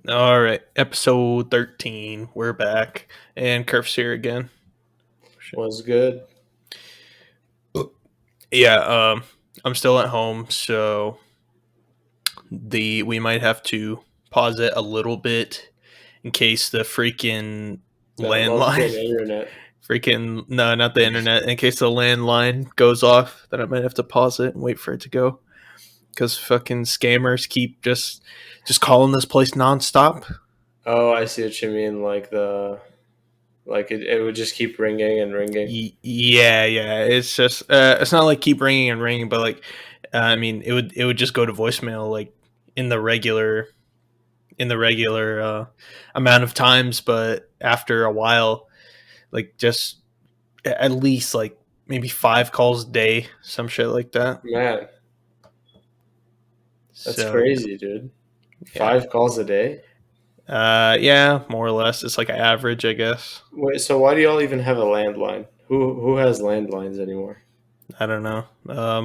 All right, episode 13. We're back, and Curf's here again. Was good. Yeah, I'm still at home, so we might have to pause it a little bit in case the freaking That loves landline, good internet. freaking no, not the internet. In case the landline goes off, then I might have to pause it and wait for it to go because fucking scammers keep just calling this place nonstop. Oh, I see what you mean. It would just keep ringing and ringing. Yeah. It's just it's not like keep ringing and ringing, but like I mean, it would just go to voicemail like in the regular amount of times, but after a while, like just at least like maybe 5 calls a day, some shit like that. Man, that's So crazy, dude. yeah, 5 calls a day. yeah, more or less. It's like an average, I guess. Wait, so why do y'all even have a landline? Who has landlines anymore? I don't know. My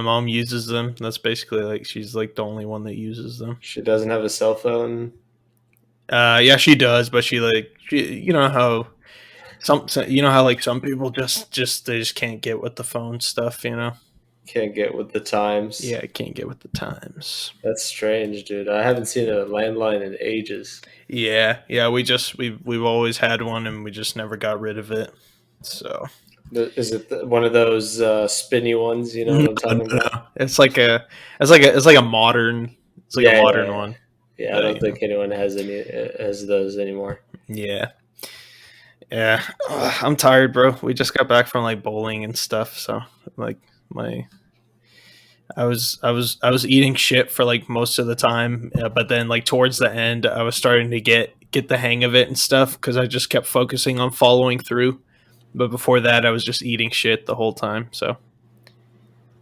mom uses them. That's basically like she's like the only one that uses them. She doesn't have a cell phone. Yeah, she does, but you know how like some people they just can't get with the phone stuff, you know. Can't get with the times. Yeah, I can't get with the times. That's strange, dude. I haven't seen a landline in ages. Yeah, we've always had one and we just never got rid of it. So Is it one of those spinny ones? You know no, what I'm talking about? no. It's like a modern Yeah, yeah, yeah. one. Yeah, I But don't think anyone has those anymore. yeah. Yeah. I'm tired, bro. We just got back from like bowling and stuff, so like my I was eating shit for like most of the time, but then like towards the end, I was starting to get the hang of it and stuff because I just kept focusing on following through. But before that, I was just eating shit the whole time. So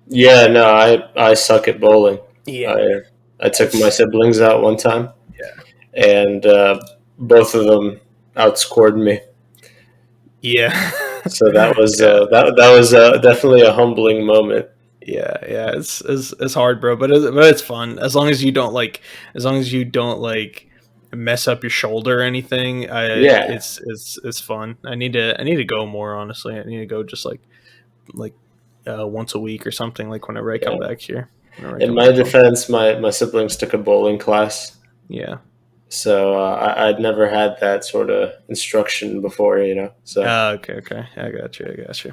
Yeah, no, I suck at bowling. yeah, I took my that's siblings out one time, yeah, and both of them outscored me. yeah, So that was yeah, definitely a humbling moment. yeah. It's hard, bro, but it's fun as long as you don't like mess up your shoulder or anything. Yeah, It's fun. I need to go more, honestly. I need to go just like once a week or something. Like whenever I come yeah. back here, whenever I In come my back home. defense, my siblings took a bowling class, Yeah. so I'd never had that sort of instruction before. So Okay. I got you.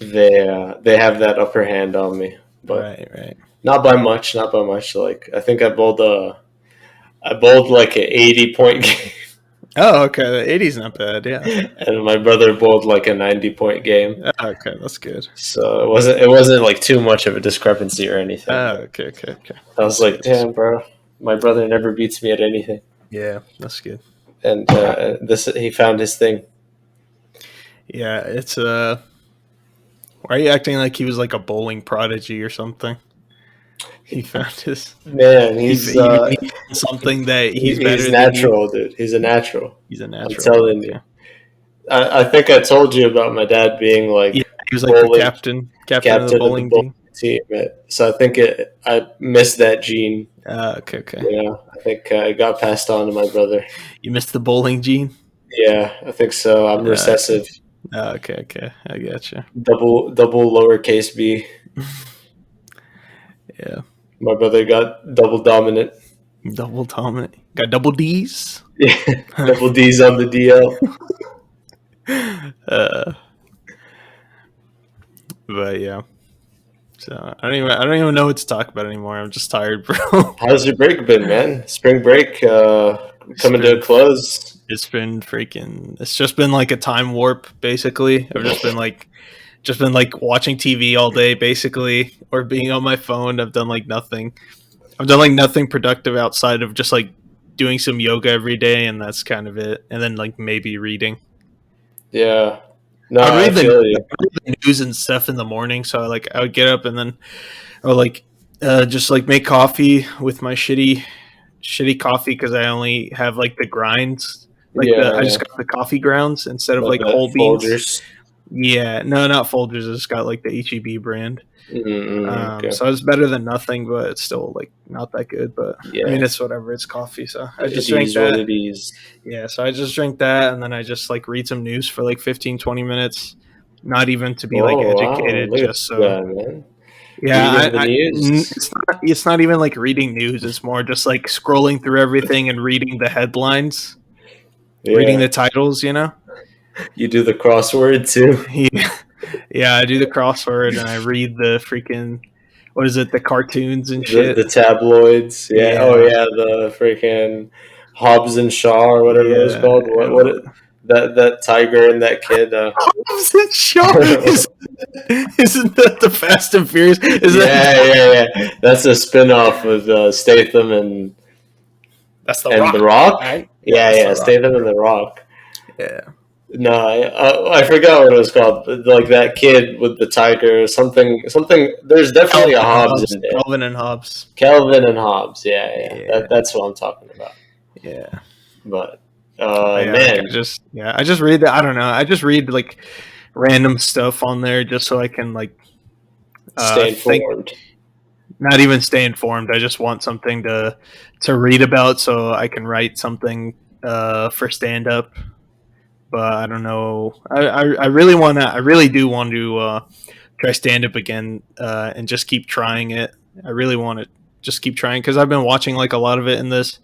they have that upper hand on me, but Right. not by much. Not by much. Like I think I bowled like an 80 point game. Oh, okay. The 80's not bad. Yeah. And my brother bowled like a 90 point game. Okay, that's good. So it wasn't like too much of a discrepancy or anything. But Okay. I was That's like, good. damn, bro, my brother never beats me at anything. Yeah, that's good. And this he found his thing. Yeah, it's why are you acting like he was like a bowling prodigy or something? He found his Man, he found something that he's he's better than you. natural, dude. He's a natural. He's a I'm natural. telling you. Okay. I think I told you about my dad being Yeah, like he was like the bowling captain of the captain of the bowling bowling team. team. So I think I missed that gene. Okay. I think it got passed on to my brother. You missed the bowling gene. Yeah, I think so. I'm Okay. recessive. Okay. I gotcha. Double lowercase b. Yeah. My brother got double dominant. Double dominant. Got double D's. Yeah, double D's on the DL. uh, but yeah. So I don't even know what to talk about anymore. I'm just tired, bro. How's your break been, man? Spring break it's coming to a been close. it's been freaking. It's just been like a time warp, basically. I've just been like watching TV all day, basically, or being on my phone. I've done like nothing. I've done like nothing productive outside of just like doing some yoga every day, and that's kind of it. And then like maybe reading. Yeah. No, I would I read the, feel you. news and stuff in the morning, so I would get up and then I would like just like make coffee with my shitty coffee because I only have like the grinds. Like Yeah, I yeah. just got the coffee grounds instead of Like like the whole beans. Folgers. Yeah, no, not Folgers. It's got like the HEB brand. Okay. So it's better than nothing, but it's still like not that good. But I mean, Yeah. it's whatever. It's coffee, so I It just drink is what that. it is. Yeah, so I just drink that, and then I just like read some news for like 15, 20 minutes. Not even to be like Oh wow! educated, Look at just this so. guy, man. Yeah, Reading the news. it's not even like reading news. It's more just like scrolling through everything and reading the headlines, reading Yeah. the titles. You do the crossword too. Yeah, yeah. I do the crossword and I read the freaking what is it? The cartoons and shit. The tabloids. Yeah. Oh Yeah, yeah. The freaking Hobbs and Shaw or whatever it was yeah. called. That tiger and that kid. Hobbs and Shaw isn't that the Fast and Furious? Is that Yeah. That's a spin-off with Statham that's the and The Rock, Rock. right? Yeah, Yeah, that's the yeah, Rock. Statham and The Rock. Yeah, No, I forgot what it was called. Like that kid with the tiger, something. There's definitely a Hobbs in there. Calvin and Hobbes. Calvin and Hobbs. Yeah. Yeah, That's what I'm talking about. yeah. But Yeah, like man, I just read that. I don't know. I just read like random stuff on there just so I can like stay think. informed. Not even stay informed. I just want something to read about so I can write something for stand up. But I don't know. I really want to. I really do want to try stand up again and just keep trying it. I really want to just keep trying because I've been watching like a lot of it in this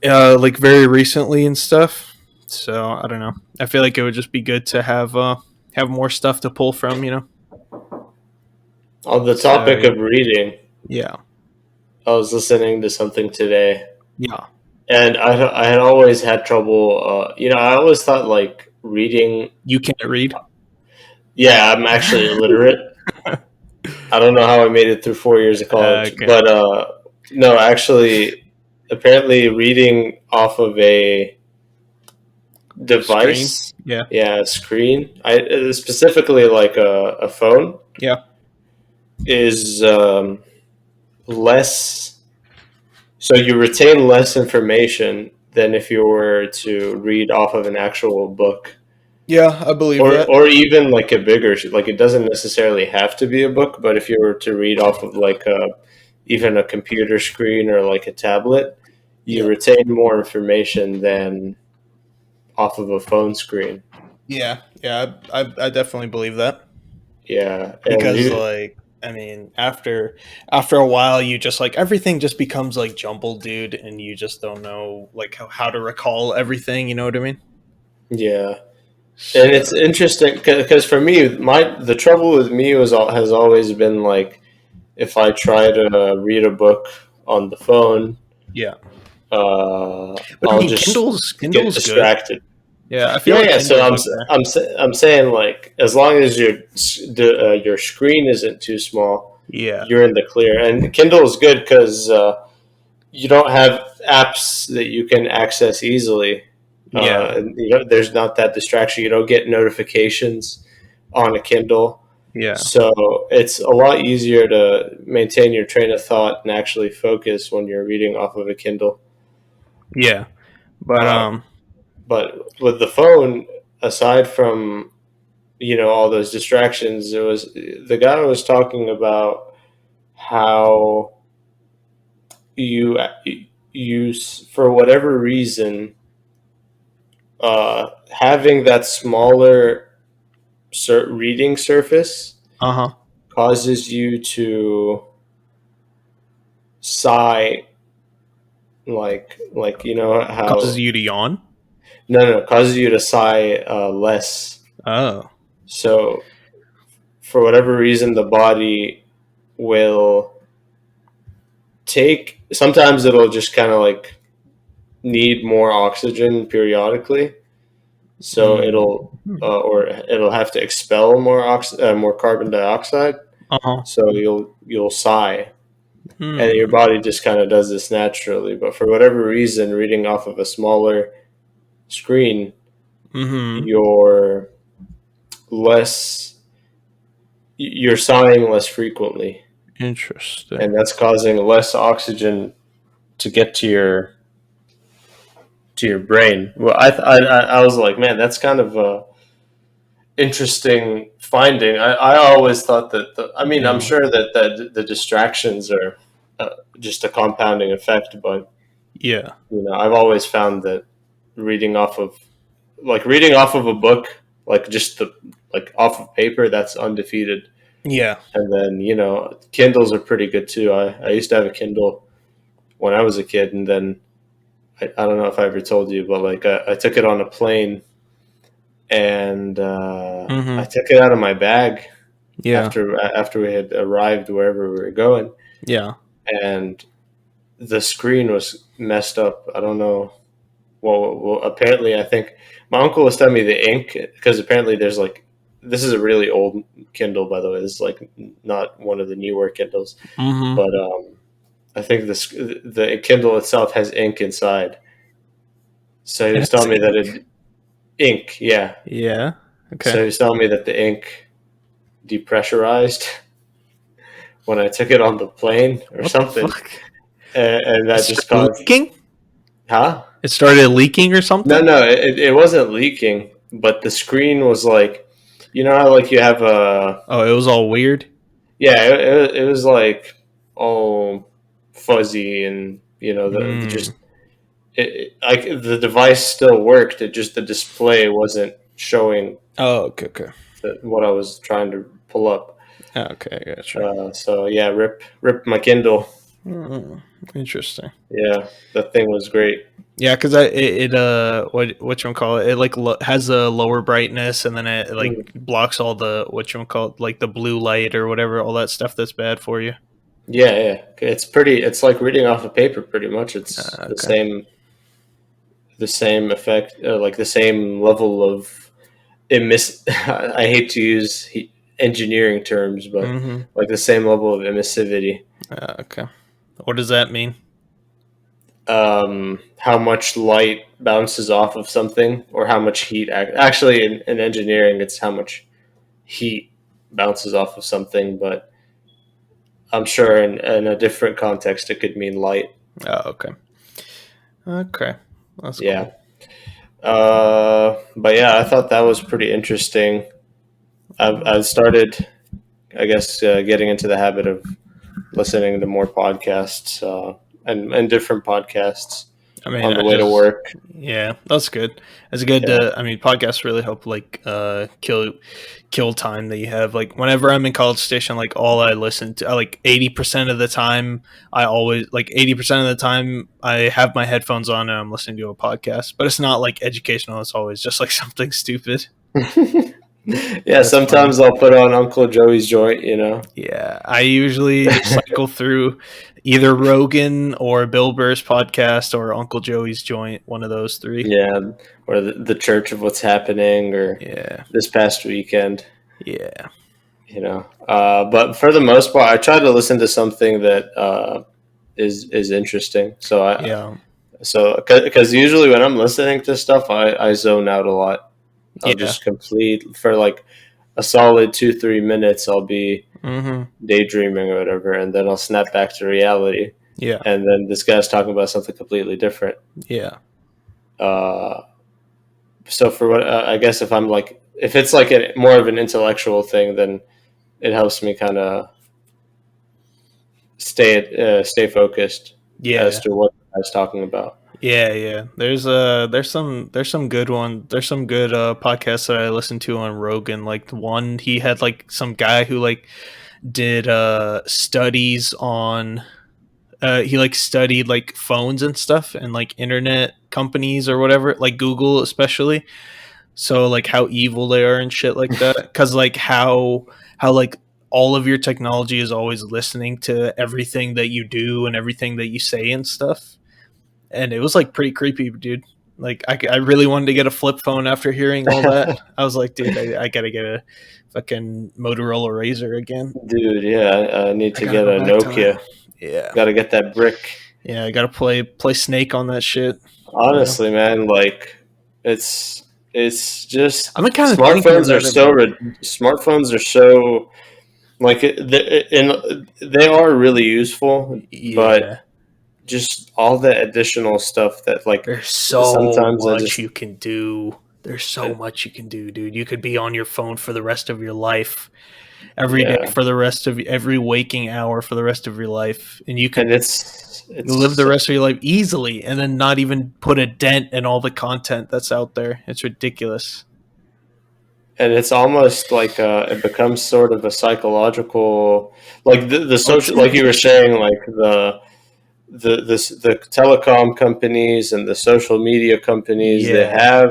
like very recently and stuff. So I don't know. I feel like it would just be good to have more stuff to pull from. On the So topic yeah, of reading, yeah, I was listening to something today, yeah. and I had always had trouble. I always thought like reading. You can't read. Yeah, I'm actually illiterate. I don't know how I made it through 4 years of college, Okay. but no, actually, apparently, reading off of a Screen. device, Yeah. yeah, a screen, specifically like a phone, Yeah. is less. So you retain less information than if you were to read off of an actual book, Yeah, I believe or that. or even like a bigger. Like it doesn't necessarily have to be a book, but if you were to read off of like even a computer screen or like a tablet, you Yeah. retain more information than off of a phone screen. Yeah. Yeah. I definitely believe that Yeah, and because you, like I mean after a while you just like everything just becomes like jumbled, dude, and you just don't know like how to recall everything. You know what I mean? yeah, and it's So interesting because for me, the trouble with me has always been like if I try to read a book on the phone, yeah, but I I'll mean just get Kindle's good. distracted. Yeah, I feel Yeah, like yeah. So Kindle's up there. I'm saying like as long as your screen isn't too small, Yeah. you're in the clear. And Kindle is good because you don't have apps that you can access easily. Yeah. And, there's not that distraction. You don't get notifications on a Kindle, Yeah. so it's a lot easier to maintain your train of thought and actually focus when you're reading off of a Kindle. Yeah. But Uh, but with the phone, aside from all those distractions, it was the guy was talking about how you use for whatever reason having that smaller reading surface uh-huh. causes you to sigh, like Causes how you to yawn. no, causes you to sigh less. Oh. So for whatever reason the body will take, sometimes it'll just kind of like need more oxygen periodically, so it'll Mm. or it'll have to expel more carbon dioxide, Uh-huh. so you'll sigh, and your Hmm. body just kind of does this naturally. But for whatever reason, reading off of a smaller screen, Mm-hmm. you're less you're sighing less frequently, Interesting. and that's causing less oxygen to get to your brain. Well, I was like, man, that's kind of interesting finding. I always thought that I mean, I'm Yeah. sure that the distractions are just a compounding effect, but Yeah. I've always found that reading off of reading off of a book, like just the like off of paper, that's undefeated. Yeah. And then Kindles are pretty good too. I used to have a Kindle when I was a kid, and then I don't know if I ever told you, but like I took it on a plane, and I Mm-hmm. took it out of my bag Yeah. after we had arrived wherever we were going, Yeah. and the screen was messed up. I don't know. Well, apparently, I think my uncle was telling me the ink, because apparently there's like, this is a really old Kindle, by the way. This is like not one of the newer Kindles, Mm-hmm. but I think the Kindle itself has ink inside. So he It was has telling me that ink. it ink, yeah. Yeah. Okay. So he was telling me that the ink depressurized when I took it on the plane or What the something, fuck? and It that just started caused, leaking? huh? It started leaking or No, something? no, it wasn't leaking, but the screen was like, how like you have a, Oh, it was all weird. yeah, it was like all fuzzy, and the Mm. just like the device still worked. It just, the display wasn't showing Oh, okay, okay. what I was trying to pull up. Okay, I gotcha. So yeah, rip my Kindle. Mm, interesting. Yeah, that thing was great. Yeah, because what you call it? It like has a lower brightness, and then it like Mm. blocks all the what you call it, like the blue light or whatever, all that stuff that's bad for you. Yeah, yeah, it's pretty. It's like reading off of paper, pretty much. It's Okay. the same effect, like the same level of emiss. I hate to use engineering terms, but Mm-hmm. like the same level of emissivity. Okay. What does that mean? How much light bounces off of something, or how much heat. Actually, in engineering, it's how much heat bounces off of something, but I'm sure in a different context, it could mean light. Oh, okay. Okay. That's Yeah. cool. But yeah, I thought that was pretty interesting. I've started, I guess, getting into the habit of listening to more podcasts, and different podcasts I mean, on the I way to just work. yeah, that's good. It's good Yeah. to. I mean, podcasts really help like kill time that you have. Like whenever I'm in College Station, like all I listen to, like 80% of the time, I always like 80% of the time I have my headphones on and I'm listening to a podcast. But it's not like educational. It's always just like something stupid. Yeah, That's funny. sometimes I'll put on Uncle Joey's joint. Yeah, I usually cycle through either Rogan or Bill Burr's podcast or Uncle Joey's joint. One of those three. Yeah, or the Church of What's Happening, or Yeah, this past weekend. yeah, But for the most part, I try to listen to something that is interesting. yeah, Because usually when I'm listening to stuff, I zone out a lot. I'll yeah. just complete for like a solid 2-3 minutes. I'll be Mm-hmm. daydreaming or whatever, and then I'll snap back to reality. Yeah, And then this guy's talking about something completely different. yeah, Uh, so for what I guess, if it's like more of an intellectual thing, then it helps me kind of stay focused as yeah, to what I was talking about. yeah. There's some good one. There's some good podcasts that I listen to on Rogan. Like the one he had like some guy who like did studies on he like studied like phones and stuff and like internet companies or whatever, like Google especially. So like how evil they are and shit like that. Because like how like all of your technology is always listening to everything that you do and everything that you say and stuff. And it was like pretty creepy, dude. Like I really wanted to get a flip phone after hearing all that. I was like, dude, I gotta get a fucking Motorola Razor again. Dude, yeah, I need I to gotta get go a back to it. Nokia. Yeah, Got to get that brick. yeah. I gotta play Snake on that shit. You know, Honestly, man, like it's just I've been kind of thinking about it, but smartphones are so like they are really useful, but yeah, just all the additional stuff that like there's so sometimes I much just you can do. There's so much you can do, dude. You could be on your phone for the rest of your life, every day Yeah, for the rest of every waking hour for the rest of your life, and you and could live the rest of your life easily, and then not even put a dent in all the content that's out there. It's ridiculous. it's almost like it becomes sort of a psychological, like the Oh, it's social, an like you were addiction. saying, like the telecom companies and the social media companies, Yeah,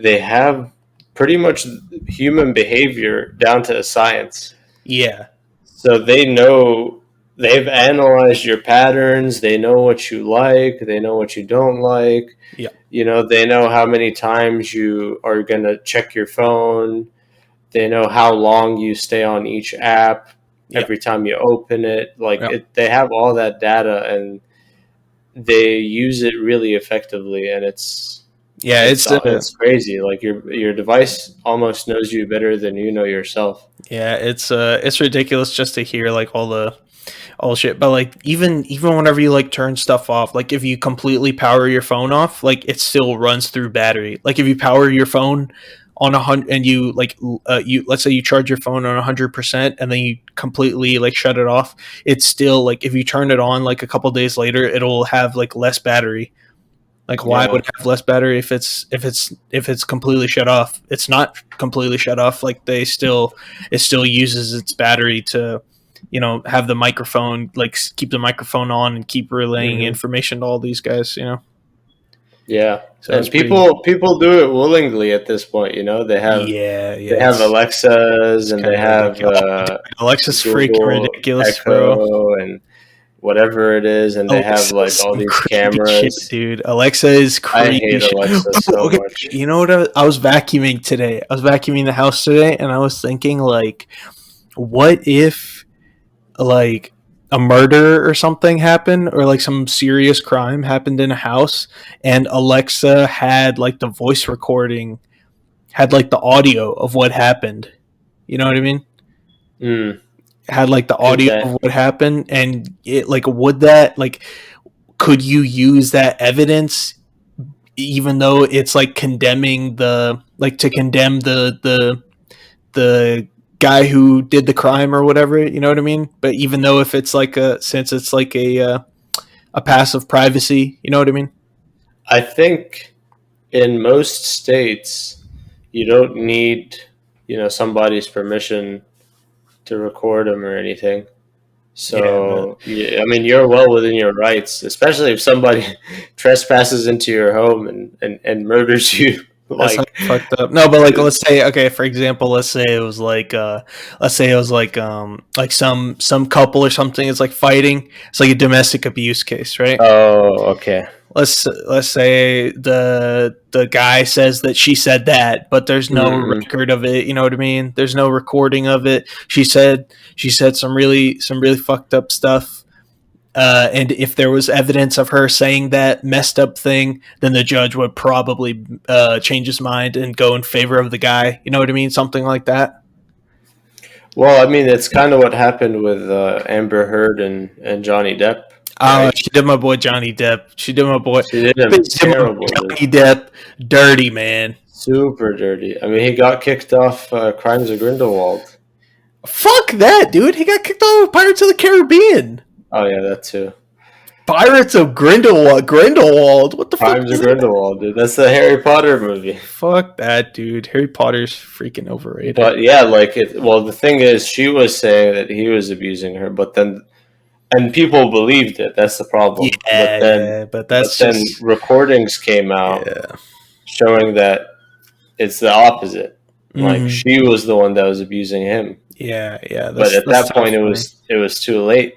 they have pretty much human behavior down to a science. yeah, So they've analyzed your patterns. They know what you like. They know what you don't like. yeah, They know how many times you are going to check your phone. They know how long you stay on each app yeah, every time you open it. yeah. They have all that data, and they use it really effectively. And Yeah, it's it's crazy. Like your device almost knows you better than you know yourself. yeah, it's ridiculous just to hear like all the shit. But like even whenever you like turn stuff off, like if you completely power your phone off, like it still runs through battery. Like if you power your phone on 100 and you like you let's say you charge your phone on 100% and then you completely like shut it off, it's still like if you turn it on like a couple days later, it'll have like less battery. Like why would Yeah, it have less battery if it's completely shut off? It's not completely shut off. Like it still uses its battery to, have the microphone, like keep the microphone on and keep relaying hmm information to all these guys. yeah. So it's And pretty. people do it willingly at this point. Yeah, They yeah. have Alexas, It's and kind they of have ridiculous. Oh, dude, Alexa's freaking Google ridiculous, bro. Echo and whatever it is, and they have Alexa like is all some these creepy shit, cameras. dude. Alexa is I creepy hate shit. Alexa Oh, so okay, much. you know what? I was vacuuming today. I was vacuuming the house today, and I was thinking, like, what if, like, a murder or something happened, or like some serious crime happened in a house, and Alexa had like the voice recording, had like the audio of what happened. You know what I mean? Mm, Had like the could audio that? of what happened, and it like would that like could you use that evidence even though it's like condemning the like to condemn the guy who did the crime or whatever, you know what I mean? But even though if it's like a since it's like a passive privacy, you know what I mean? I think in most states, you don't need somebody's permission to record them or anything. Yeah, but So, yeah, I mean, you're well within your rights, especially if somebody trespasses into your home and murders you. that's not Like, fucked up. No, but like let's say okay, for example, let's say it was like some couple or something is like fighting. It's like a domestic abuse case, right? oh, okay. Let's say the guy says that she said that, but there's no Mm-mm. record of it. You know what I mean? There's no recording of it. She said some really fucked up stuff. And if there was evidence of her saying that messed up thing, then the judge would probably change his mind and go in favor of the guy. You know what I mean? Something like that. Well, I mean, it's kind of what happened with Amber Heard and Johnny Depp, Oh, right? she did my boy Johnny Depp. She did my boy. She did She him did my boy terrible, dude. Johnny Depp dirty, man. Super dirty. I mean, he got kicked off Crimes of Grindelwald. Fuck that, dude. He got kicked off of Pirates of the Caribbean. Oh yeah, that too. Pirates of Grindelwald. Grindelwald. What the fuck Crimes is of that? Grindelwald, dude. That's the Harry Potter movie. Fuck that, dude. Harry Potter's freaking overrated. But yeah, well, the thing is, she was saying that he was abusing her, but then, and people believed it. That's the problem. Yeah, yeah, but that's But then just recordings came out yeah. showing that it's the opposite. Like Hmm. she was the one that was abusing him. Yeah, yeah. But at That's that point, tough, man. it was too late.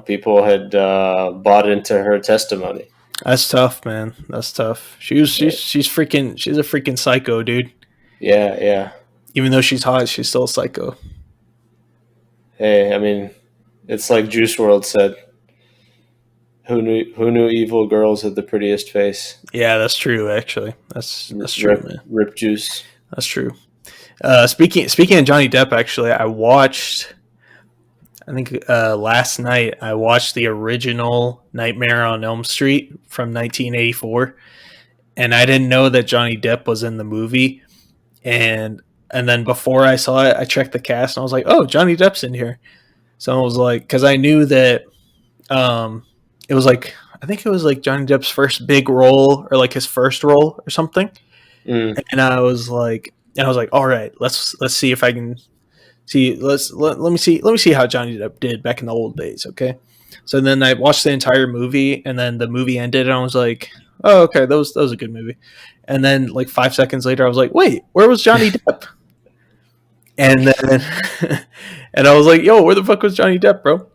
People had bought into her testimony. That's tough, man. That's tough. She's a freaking psycho, dude. Yeah, yeah. Even though she's hot, she's still a psycho. Hey, I mean, it's like Juice World said. Who knew evil girls had the prettiest face? Yeah, that's true. Actually, that's true, man. Rip Juice. That's true. Speaking of Johnny Depp, actually, I watched. I think last night I watched the original Nightmare on Elm Street from 1984, and I didn't know that Johnny Depp was in the movie. And then before I saw it, I checked the cast and I was like, oh, Johnny Depp's in here. So I was like, because I knew that um, it was like, I think it was like Johnny Depp's first big role or like his first role or something. Mm. And I was like, all right, let's see if I can see let me see how Johnny Depp did back in the old days. Okay, so then I watched the entire movie, and then the movie ended, and I was like, oh, okay, that was a good movie. And then like 5 seconds later, I was like, wait, where was Johnny Depp? And then and I was like, yo, where the fuck was Johnny Depp, bro?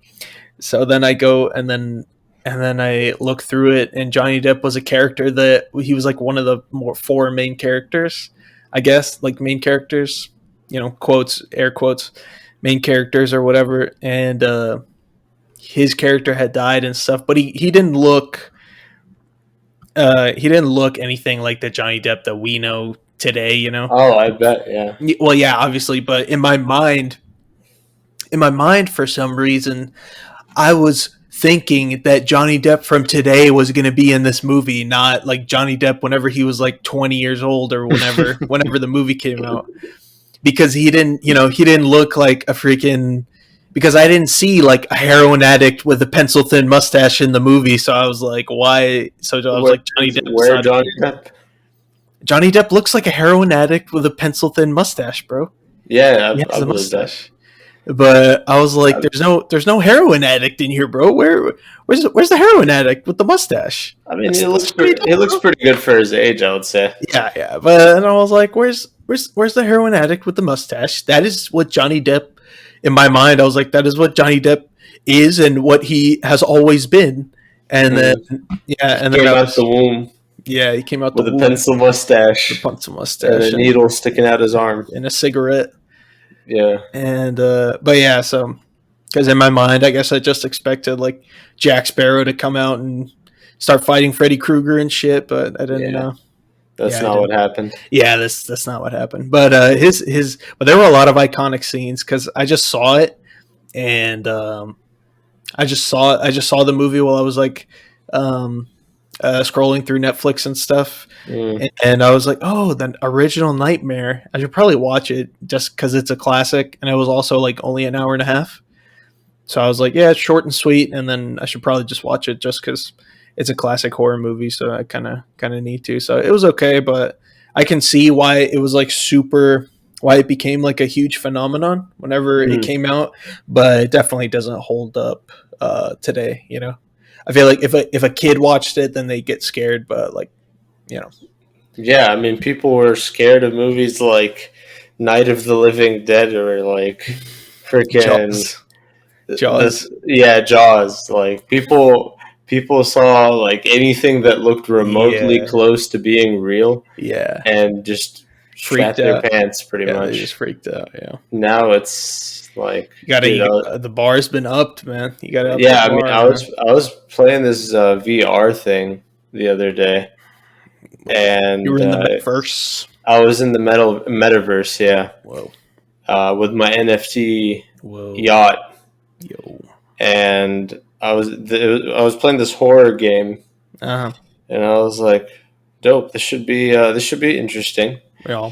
So then I go and then I look through it, and Johnny Depp was a character that he was like one of the more four main characters, I guess, like main characters, quotes, air quotes, main characters or whatever. And his character had died and stuff, but he didn't look anything like the Johnny Depp that we know today, Oh, I bet. Yeah. Well, yeah, obviously, but in my mind, for some reason, I was thinking that Johnny Depp from today was going to be in this movie, not like Johnny Depp whenever he was like 20 years old or whenever the movie came out, because he didn't look like a freaking, because I didn't see like a heroin addict with a pencil thin mustache in the movie, so I was like, why? So I was like, Where Johnny Depp? Johnny Depp looks like a heroin addict with a pencil thin mustache, bro. Yeah, He has I a believe that. mustache. But I was like, there's no heroin addict in here, bro. Where's the heroin addict with the mustache? I mean, he looks pretty good for his age, I would say. Yeah. But and I was like, where's the heroin addict with the mustache? That is what Johnny Depp. In my mind, I was like, that is what Johnny Depp is and what he has always been. And then and then came out the womb. Yeah, he came out with the a womb, pencil mustache, the pencil mustache, and a needle sticking out his arm, and a cigarette. Yeah. And but yeah, so because in my mind, I guess I just expected like Jack Sparrow to come out and start fighting Freddy Krueger and shit, but I didn't know. That's not what happened. Yeah, that's not what happened. But but there were a lot of iconic scenes because I just saw it, and I just saw the movie while I was like scrolling through Netflix and stuff, and I was like, oh, the original Nightmare. I should probably watch it just because it's a classic, and it was also like only an hour and a half. So I was like, yeah, it's short and sweet, and then I should probably just watch it just because it's a classic horror movie. So I kind of need to. So it was okay, but I can see why it was like why it became like a huge phenomenon whenever it came out, but it definitely doesn't hold up today. I feel like if a kid watched it, then they get scared, but like, Yeah, I mean, people were scared of movies like Night of the Living Dead or like freaking Jaws. Jaws. Like people saw like anything that looked remotely close to being real. Yeah, and just shat their pants pretty much. They just freaked out. Yeah. Now it's like you gotta. The bar's been upped, man. You gotta. Yeah, I mean, I was playing this VR thing the other day, and you were in the metaverse. I was in the metaverse. Yeah. Whoa. With my NFT yacht. Yo. And I was playing this horror game, and I was like, "Dope! This should be interesting." Yeah.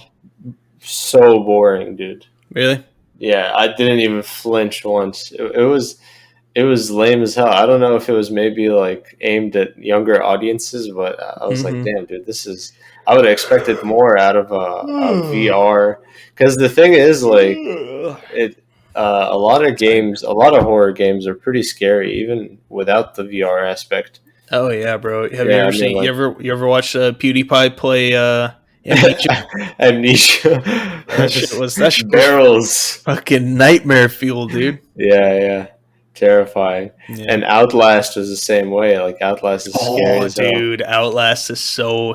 So boring, dude. Really? Yeah, I didn't even flinch once. It was lame as hell. I don't know if it was maybe like aimed at younger audiences, but I was like, damn, dude, I would have expected more out of a VR. Because the thing is, like, a lot of horror games are pretty scary, even without the VR aspect. Oh yeah, bro. Have you ever watched PewDiePie play Amnesia? Amnesia. That shit was barrels. Fucking nightmare fuel, dude. Yeah. Terrifying. Yeah. And Outlast was the same way. Like Outlast is scary as hell. Dude, Outlast is so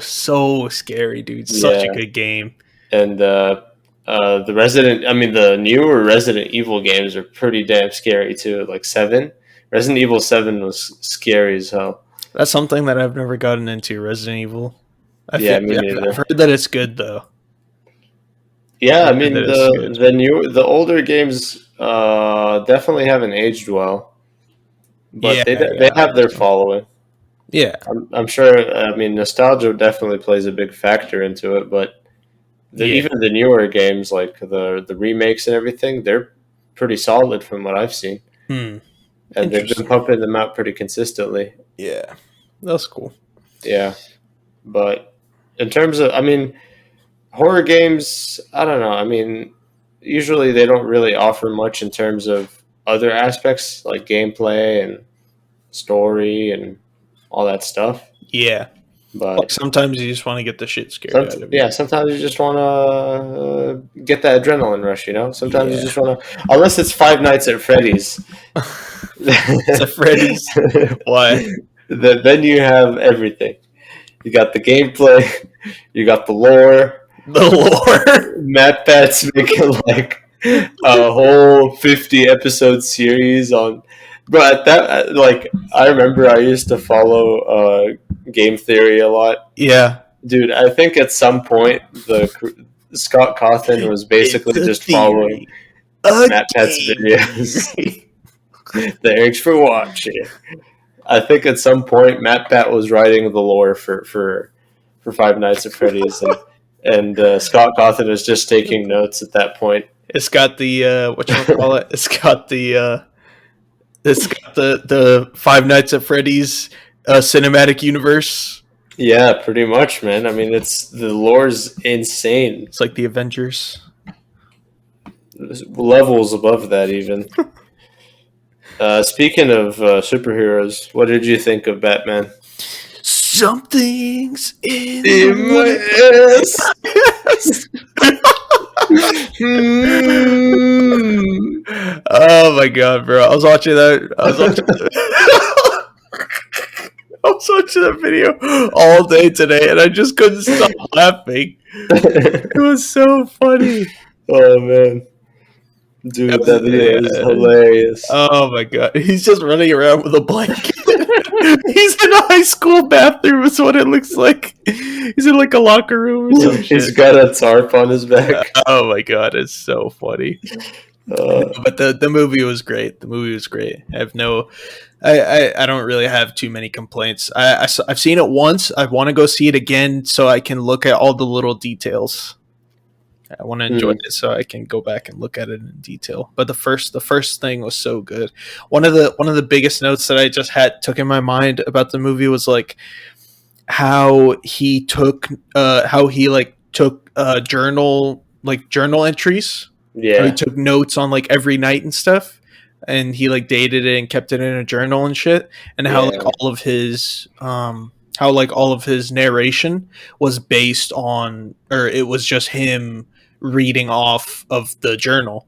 scary, dude. Such a good game. And the newer Resident Evil games are pretty damn scary too. Like 7. Resident Evil 7 was scary as hell. That's something that I've never gotten into, Resident Evil. Me neither. I've heard that it's good though. Yeah, I mean the older games definitely haven't aged well, but they have their following. Yeah, I'm sure. I mean, nostalgia definitely plays a big factor into it, but yeah. even the newer games, like the remakes and everything, they're pretty solid from what I've seen, Hmm. and they've been Interesting. pumping them out pretty consistently. Yeah, that's cool. Yeah, but in terms of, I mean, horror games, I don't know. I mean, usually they don't really offer much in terms of other aspects like gameplay and story and all that stuff. Yeah, like But sometimes you just want to get the shit scared out of you. yeah, sometimes you just want to get that adrenaline rush, you know? Sometimes you Yeah. just want to, unless it's Five Nights at Freddy's, It's a Freddy's. Why? then you have everything. You got the gameplay, you got the lore. The lore. Matt Pat's making like a whole 50 episode series on. But that, like, I remember I used to follow game theory a lot. Yeah. Dude, I think at some point Scott Cawthon was It's basically a just following theory. A Matt Pat's game videos. theory. Thanks for watching. I think at some point Matt Pat was writing the lore for Five Nights at Freddy's, and Scott Cawthon was just taking notes at that point. It's got the whatchamacallit? It's got the Five Nights at Freddy's cinematic universe. Yeah, pretty much, man. I mean, it's the lore's insane. It's like the Avengers. Levels above that, even. Speaking of superheroes, what did you think of Batman? Something's In in my my ass. ass. Hmm. Oh my god, bro! I was watching that. I was watching that video all day today, and I just couldn't stop laughing. It was so funny. Oh man, It dude, that was- video is yeah. hilarious. Oh my god, he's just running around with a blanket. He's in a high school bathroom. Is what it looks like. He's in like a locker room or some He's shit. got a tarp on his back. Oh my god, it's so funny. No, Uh, but the movie was great. The movie was great. I have no, I don't really have too many complaints. I've seen it once. I want to go see it again so I can look at all the little details. I want to enjoy mm, it so I can go back and look at it in detail. But the first thing was so good. One of the biggest notes that I just had took in my mind about the movie was like how he like took journal entries, how he yeah, took notes on like every night and stuff, and he like dated it and kept it in a journal and shit, and how like yeah. all of his narration was based on, or it was just him reading off of the journal.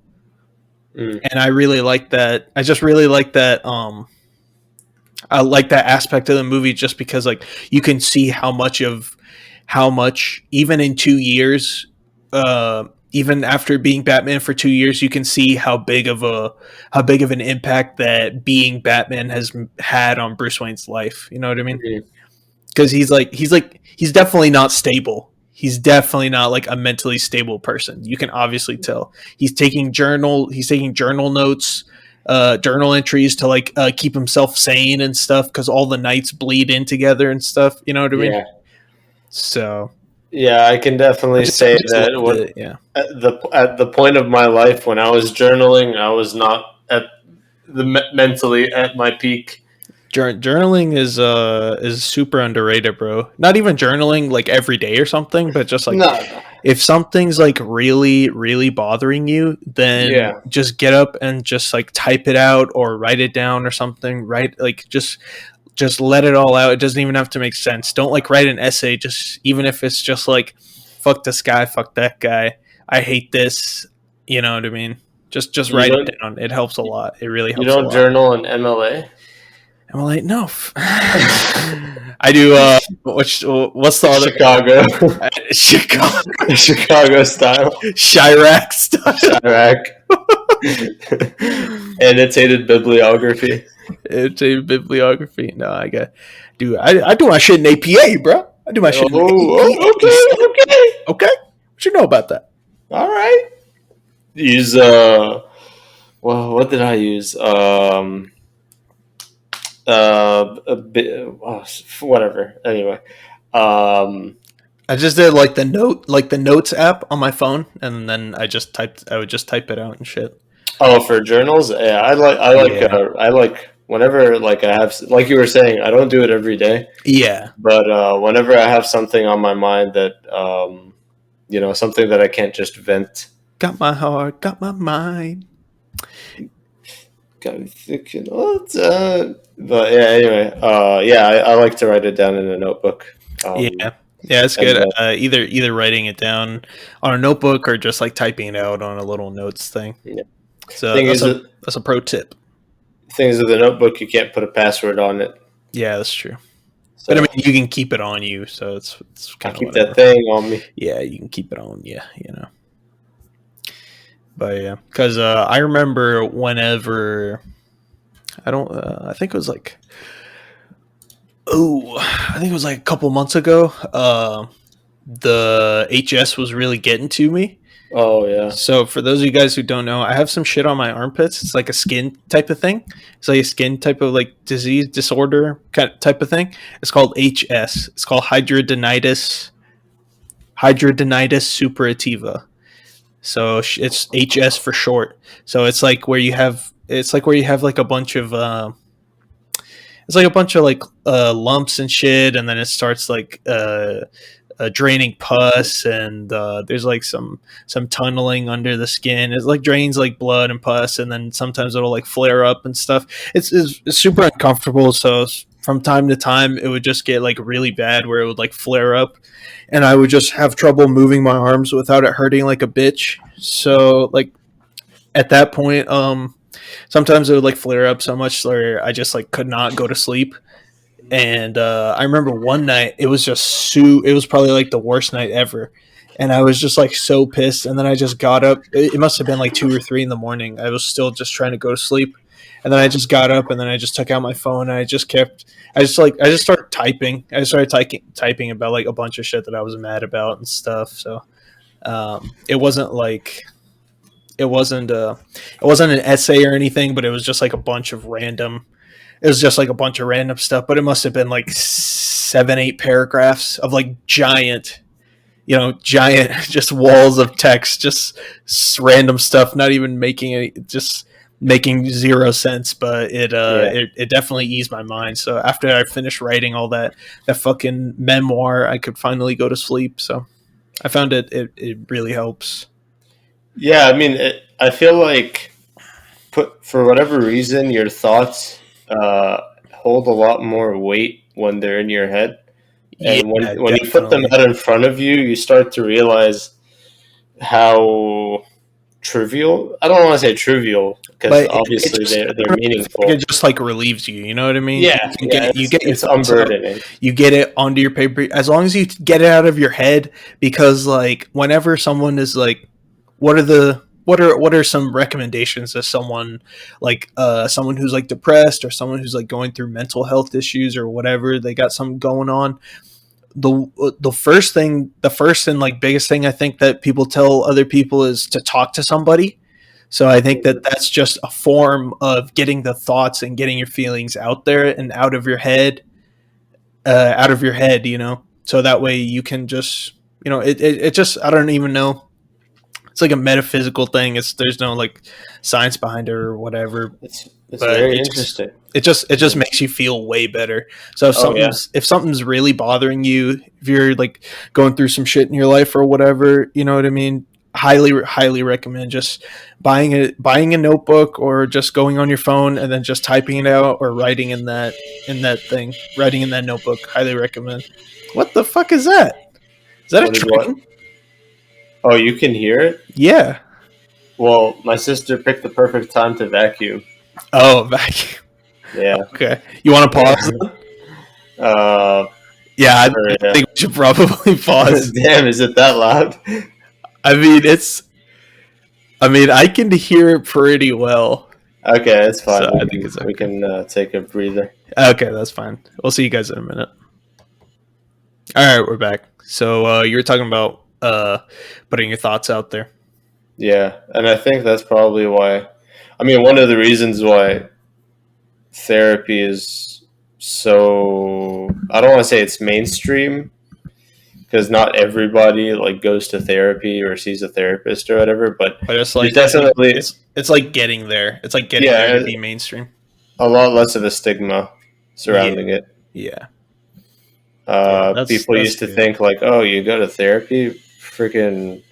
Mm, And I really like that. I just really like that. I like that aspect of the movie just because like you can see how much even in 2 years, even after being Batman for 2 years, you can see how big of an impact that being Batman has had on Bruce Wayne's life. You know what I mean? mm, Because he's definitely not stable. He's definitely not like a mentally stable person. You can obviously tell. He's taking journal notes, journal entries to like keep himself sane and stuff because all the nights bleed in together and stuff. You know what I mean? yeah, So yeah. I can I definitely just, I say just that loved it. Yeah. at the point of my life when I was journaling, I was not at mentally at my peak. Journaling is super underrated, bro. Not even journaling like every day or something, but just like No, if something's like really really bothering you, then yeah, just get up and just like type it out or write it down or something. Right, like just let it all out. It doesn't even have to make sense. Don't like write an essay. Just even if it's just like fuck this guy, fuck that guy, I hate this. You know what I mean? Just you write it don't down. It helps a lot. It really you helps a don't lot. journal in MLA. I'm like, no. I do. What's the other Chicago, Chicago Chicago style, Chirac style? Chirac, annotated bibliography. It's a bibliography. No, I do my shit in APA, bro. I do my shit in Oh, APA. okay, okay, Okay, what you know about that? all right. Use well, what did I use? a bit, whatever. Anyway, um, I just did like the notes app on my phone, and then I would just type it out and shit. oh, for journals, yeah, Yeah, I like whenever like I have like you were saying, I don't do it every day, yeah. but whenever I have something on my mind that something that I can't just vent. Got my heart, got my mind. Got me thinking, what? But yeah, anyway, yeah, I like to write it down in a notebook. Yeah, Um, yeah, it's and good. Either writing it down on a notebook or just like typing it out on a little notes thing. yeah. So thing is, that's a pro tip. things with the notebook, you can't put a password on it, Yeah, that's true. But I mean, so you can keep it on you, so it's I kind of keep that whatever. thing on me. Yeah, you can keep it on you, you know. But yeah, because I remember whenever I don't, I think it was like, oh, I think it was like a couple months ago. The HS was really getting to me. Oh yeah, So for those of you guys who don't know, I have some shit on my armpits. It's like a skin type of thing. It's like a skin type of like disease disorder kind of type of thing. It's called HS. It's called hidradenitis suppurativa. So it's HS for short. So it's like where you have like a bunch of it's like a bunch of like lumps and shit, and then it starts like draining pus, and there's like some tunneling under the skin. It like drains like blood and pus, and then sometimes it'll like flare up and stuff. It's super uncomfortable. So from time to time, it would just get like really bad where it would like flare up, and I would just have trouble moving my arms without it hurting like a bitch. So like at that point, sometimes it would like flare up so much where I just like could not go to sleep. And I remember one night it was it was probably like the worst night ever, and I was just like so pissed. And then I just got up. It must have been like 2 or 3 in the morning. I was still just trying to go to sleep, and then I just got up, and then I just took out my phone, and I just started typing. I started typing about like a bunch of shit that I was mad about and stuff. So it wasn't like it wasn't an essay or anything, but it was just like a bunch of random it was just like a bunch of random stuff, but it must have been like 7, 8 paragraphs of like giant just walls of text, just random stuff, not even making any, just making zero sense. But yeah, it definitely eased my mind. So after I finished writing all that fucking memoir, I could finally go to sleep. So I found it really helps. yeah. I mean, I feel like put for whatever reason, your thoughts hold a lot more weight when they're in your head, Yeah, and when you put them definitely. out in front of you, you start to realize how trivial. I don't want to say trivial because But it obviously just they're I feel like meaningful. it just like relieves you. You know what I mean? Yeah, yeah. You get your It's thoughts out. unburdening. You get it onto your paper as long as you get it out of your head. Because like whenever someone is like, what are some recommendations to someone like someone who's like depressed or someone who's like going through mental health issues or whatever they got something going on. The first and like biggest thing I think that people tell other people is to talk to somebody. So I think that that's just a form of getting the thoughts and getting your feelings out there and out of your head, you know. So that way you can just, it just, I don't even know. It's like a metaphysical thing. There's no like science behind it or whatever, It's but very interesting. it just makes you feel way better. So Oh yeah, if something's really bothering you, if you're like going through some shit in your life or whatever, you know what I mean, highly recommend just buying a notebook or just going on your phone and then just typing it out or writing in that notebook. Highly recommend. What the fuck is that? Is that a what is what? train? Oh, you can hear it. Yeah. Well, my sister picked the perfect time to vacuum. Oh, vacuum. Yeah, Okay. You want to pause? uh, Yeah, sure. I Yeah. think we should probably pause. Damn, is it that loud? I mean, I can hear it pretty well, Okay, it's so fine. I think it's We okay. can take a breather. Okay, that's fine. We'll see you guys in a minute. All right, we're back. So you were talking about putting your thoughts out there. Yeah, and I think that's probably why. I mean, one of the reasons why therapy is so I don't want to say it's mainstream because not everybody like goes to therapy or sees a therapist or whatever, but But it's there's like definitely it's like getting there. It's like getting there to yeah be mainstream. a lot less of a stigma Yeah, surrounding it. yeah, yeah. People That's used to good. think like, oh, you go to therapy, freaking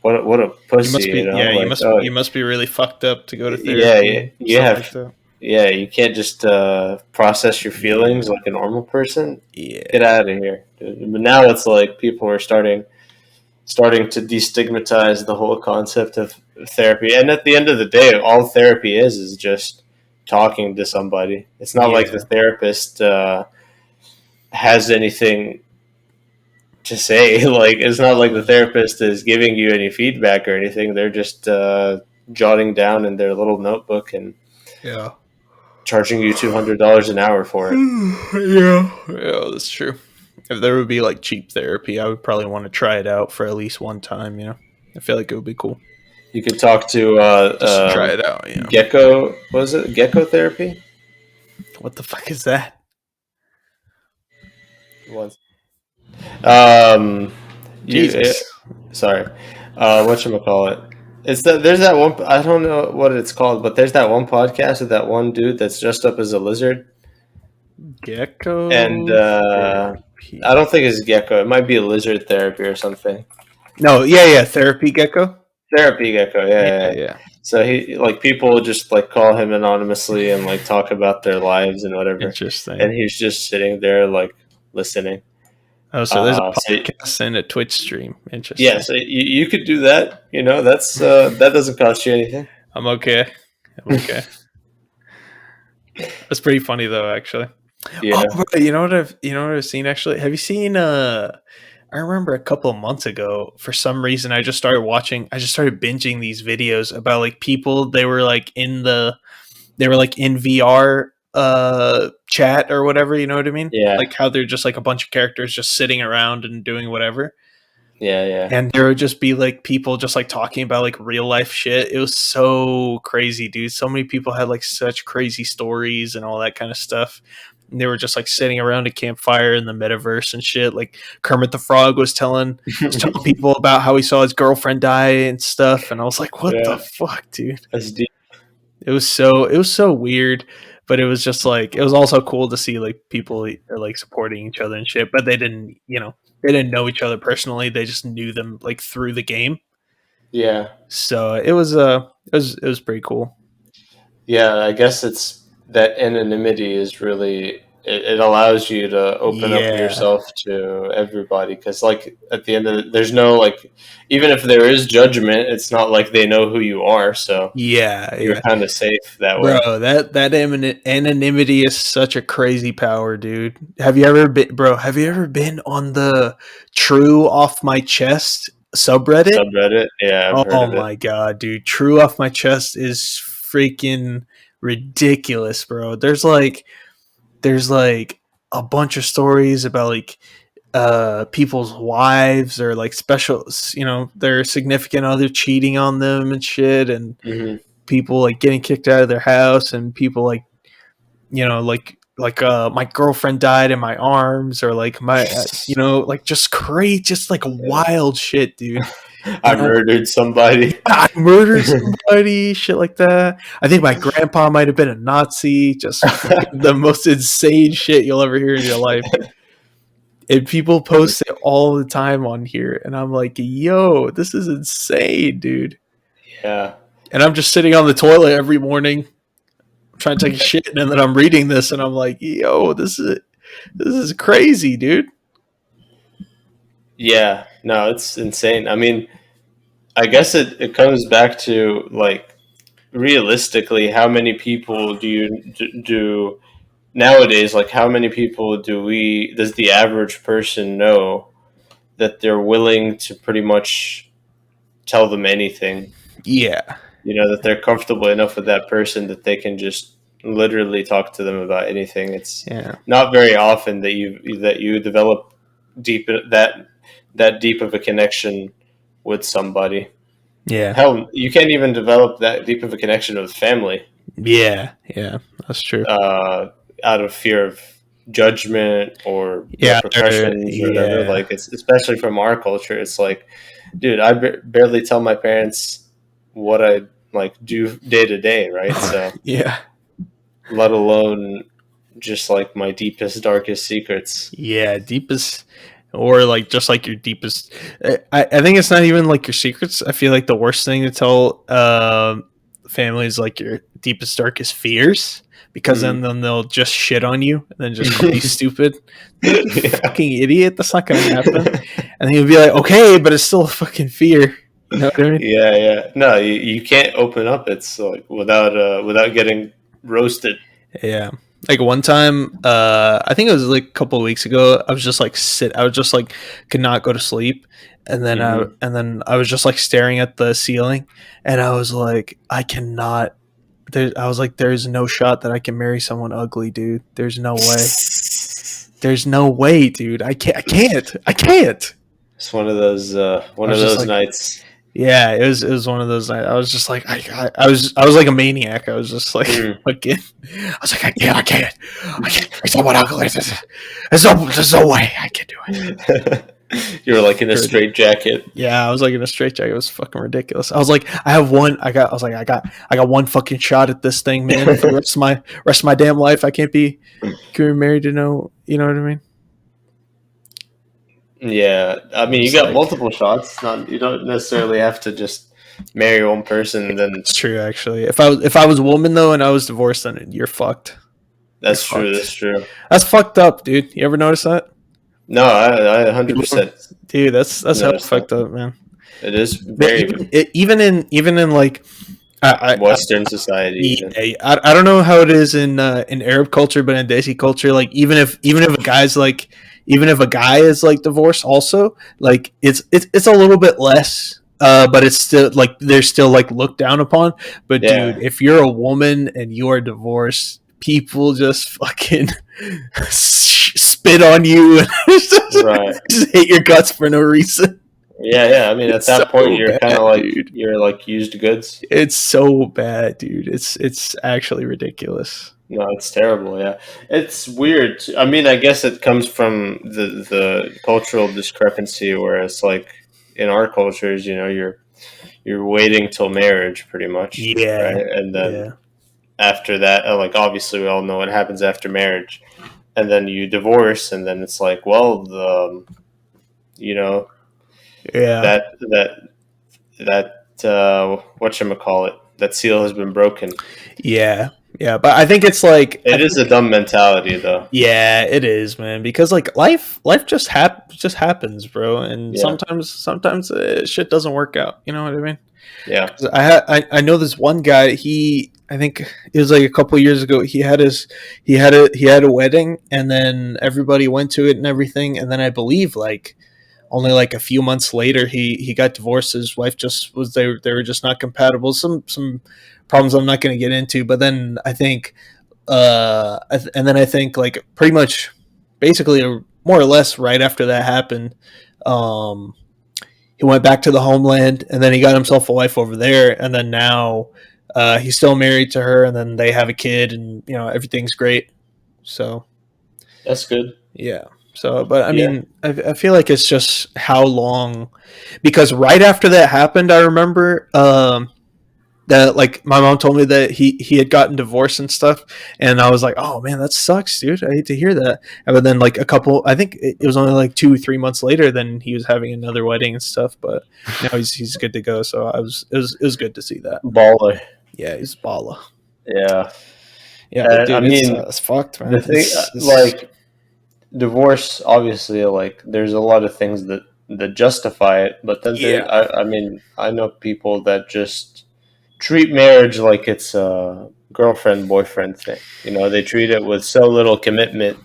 what a You pussy, must be, yeah. like oh You must be really fucked up to go to yeah, therapy, you stuff like have that. yeah, you can't just process your feelings Yeah, like a normal person. Get yeah, out of here. Dude. But now it's like people are starting to destigmatize the whole concept of therapy. And at the end of the day, all therapy is just talking to somebody. It's not like the yeah, therapist has anything to say. Like it's not like the therapist is giving you any feedback or anything. They're just jotting down in their little notebook and yeah. charging you $200 an hour for it. Yeah, yeah, that's true. If there would be like cheap therapy, I would probably want to try it out for at least one time. I feel like it would be cool You could talk to just to try it out. Gecko. Was it Gecko therapy? What the fuck is that? Once. Um, you Jesus, sorry. What should call it? It's that there's that one. I don't know what it's called, but there's that one podcast with that one dude that's dressed up as a lizard, and gecko I therapy. don't think it's Gecko. It might be a lizard therapy or something. No, yeah, yeah, therapy gecko. Therapy Gecko. Yeah, Yeah, yeah, yeah. yeah. So he like people just like call him anonymously and like talk about their lives and whatever, Interesting. and he's just sitting there like listening. Oh, so there's a So podcast and a Twitch stream. yeah, Interesting. so you could do that. You know, that's that doesn't cost you anything. I'm okay. I'm okay. That's pretty funny though, actually. Oh, Yeah. but you know what I've seen actually? Have you seen I remember a couple of months ago, for some reason I just started binging these videos about like people they were like in VR chat or whatever, you know what I mean? Yeah. Like how they're just like a bunch of characters just sitting around and doing whatever. Yeah. Yeah. And there would just be like people just like talking about like real life shit. It was so crazy, dude. So many people had like such crazy stories and all that kind of stuff. And they were just like sitting around a campfire in the metaverse and shit. Like Kermit the Frog was telling people about how he saw his girlfriend die and stuff. And I was like, what the Yeah. fuck, dude? That's deep. It was so weird, but it was just like it was also cool to see like people are like supporting each other and shit. But they didn't know each other personally. They just knew them like through the game. Yeah. So it was pretty cool. Yeah. I guess it's that anonymity is really it allows you to open up Yeah, yourself to everybody because like at the end of there's no like even if there is judgment, it's not like they know who you are, so yeah, you're yeah, kind of safe that way. bro. Anonymity is such a crazy power, dude. Have you ever been, bro? Have you ever been on the True Off My Chest subreddit? Subreddit, yeah, I've heard Oh of it. my god, dude. True Off My Chest is freaking ridiculous, bro. There's like a bunch of stories about like people's wives or like special, their significant other cheating on them and shit, and Hmm. people like getting kicked out of their house, and people like, my girlfriend died in my arms, or like my like just great, just like Yeah. wild shit, dude. I murdered somebody. I murdered somebody, shit like that. I think my grandpa might have been a Nazi. Just fucking the most insane shit you'll ever hear in your life. And people post it all the time on here, and I'm like, yo, this is insane, dude. Yeah, And I'm just sitting on the toilet every morning trying to take a shit, and then I'm reading this, and I'm like, yo, this is crazy, dude. yeah. No, it's insane. I mean, I guess it comes back to like realistically, how many people do nowadays? Like, how many people does the average person know that they're willing to pretty much tell them anything? Yeah, You know, that they're comfortable enough with that person that they can just literally talk to them about anything. It's yeah, not very often that you develop deep that deep of a connection with somebody. yeah, Hell, you can't even develop that deep of a connection with family. yeah, yeah. That's true. out of fear of judgment or Yeah, repercussions or whatever. yeah, Like it's especially from our culture, it's like, dude, I barely tell my parents what I like do day to day, right? So yeah, let alone just like my deepest, darkest secrets. yeah. Deepest, or like just like your deepest. I think it's not even like your secrets. I feel like the worst thing to tell family is like your deepest, darkest fears, because Mm. then they'll just shit on you and then just call you stupid. Like, you Yeah. fucking idiot. That's not gonna happen. And then you'll be like, okay, but it's still a fucking fear. You know what I mean? Yeah, yeah. No, you can't open up. It's like without getting roasted. Yeah. Like one time, I think it was like a couple of weeks ago. I was just like I was just like could not go to sleep, Hmm. and then I was just like staring at the ceiling, and I was like, I cannot. I was like, there's no shot that I can marry someone ugly, dude. There's no way. There's no way, dude. I can't. I can't. I can't. It's I one was of just those like, nights. yeah, it was one of those nights. I was just like, I was like a maniac. I was just like, Mm. again, I was like, I can't be someone ugly. There's no way I can do it. You were like in a Crazy. straight jacket. Yeah, I was like in a straitjacket. It was fucking ridiculous. I was like, I have one. I was like, I got one fucking shot at this thing, man. For the rest of my damn life, I can't be married to no. You know what I mean? Yeah, I mean, you It's got like, multiple shots. Not you don't necessarily have to just marry one person. And then it's true, actually. If I was a woman though, and I was divorced, then you're fucked. You're that's true. That's fucked. true. That's fucked up, dude. You ever notice that? No, I People, 100% dude, that's hella noticed that. fucked up, man. It is But very even in like I Western society, even. yeah, I don't know how it is in Arab culture, but in Desi culture, like even if a guy's like even if a guy is like divorced, also like it's a little bit less. But it's still like they're still like looked down upon. But dude, Yeah, if you're a woman and you are divorced, people just fucking spit on you and right. just hate your guts for no reason. Yeah, yeah. I mean, at It's so that point, you're kind bad, of like dude. you're like used goods. It's so bad, dude. It's actually ridiculous. No, it's terrible. Yeah, it's weird. I mean, I guess it comes from the cultural discrepancy, where it's like in our cultures, you're waiting till marriage, pretty much, Yeah, right? And then yeah, after that, like obviously, we all know what happens after marriage, and then you divorce, and then it's like, well, you know yeah, that whatchamacallit, that seal has been broken. yeah, yeah. But I think it's like I It is a think dumb mentality, though. yeah, it is, man. Because like life just happens, bro. And Yeah, sometimes shit doesn't work out. You know what I mean? yeah. 'Cause I know this one guy. He I think it was like a couple years ago. He had a wedding, and then everybody went to it and everything. And then I believe like only like a few months later he got divorced. His wife just was they were just not compatible. Some problems I'm not going to get into. But then I think and then I think like pretty much basically more or less right after that happened, um he went back to the homeland, and then he got himself a wife over there, and then now he's still married to her, and then they have a kid, and you know everything's great. So That's good. yeah. So, but I Yeah. mean, I feel like it's just how long, because right after that happened, I remember that like my mom told me that he had gotten divorced and stuff, and I was like, oh man, that sucks, dude. I hate to hear that. But then like a couple, I think it was only like 2 3 months later, then he was having another wedding and stuff. But now he's good to go. So it was good to see that. Baller. Yeah, he's balla. Yeah. Yeah, but I dude, mean, it's fucked, the man. thing, It's like, divorce, obviously, like, there's a lot of things that justify it, but then yeah, I mean, I know people that just treat marriage like it's a girlfriend boyfriend thing. They treat it with so little commitment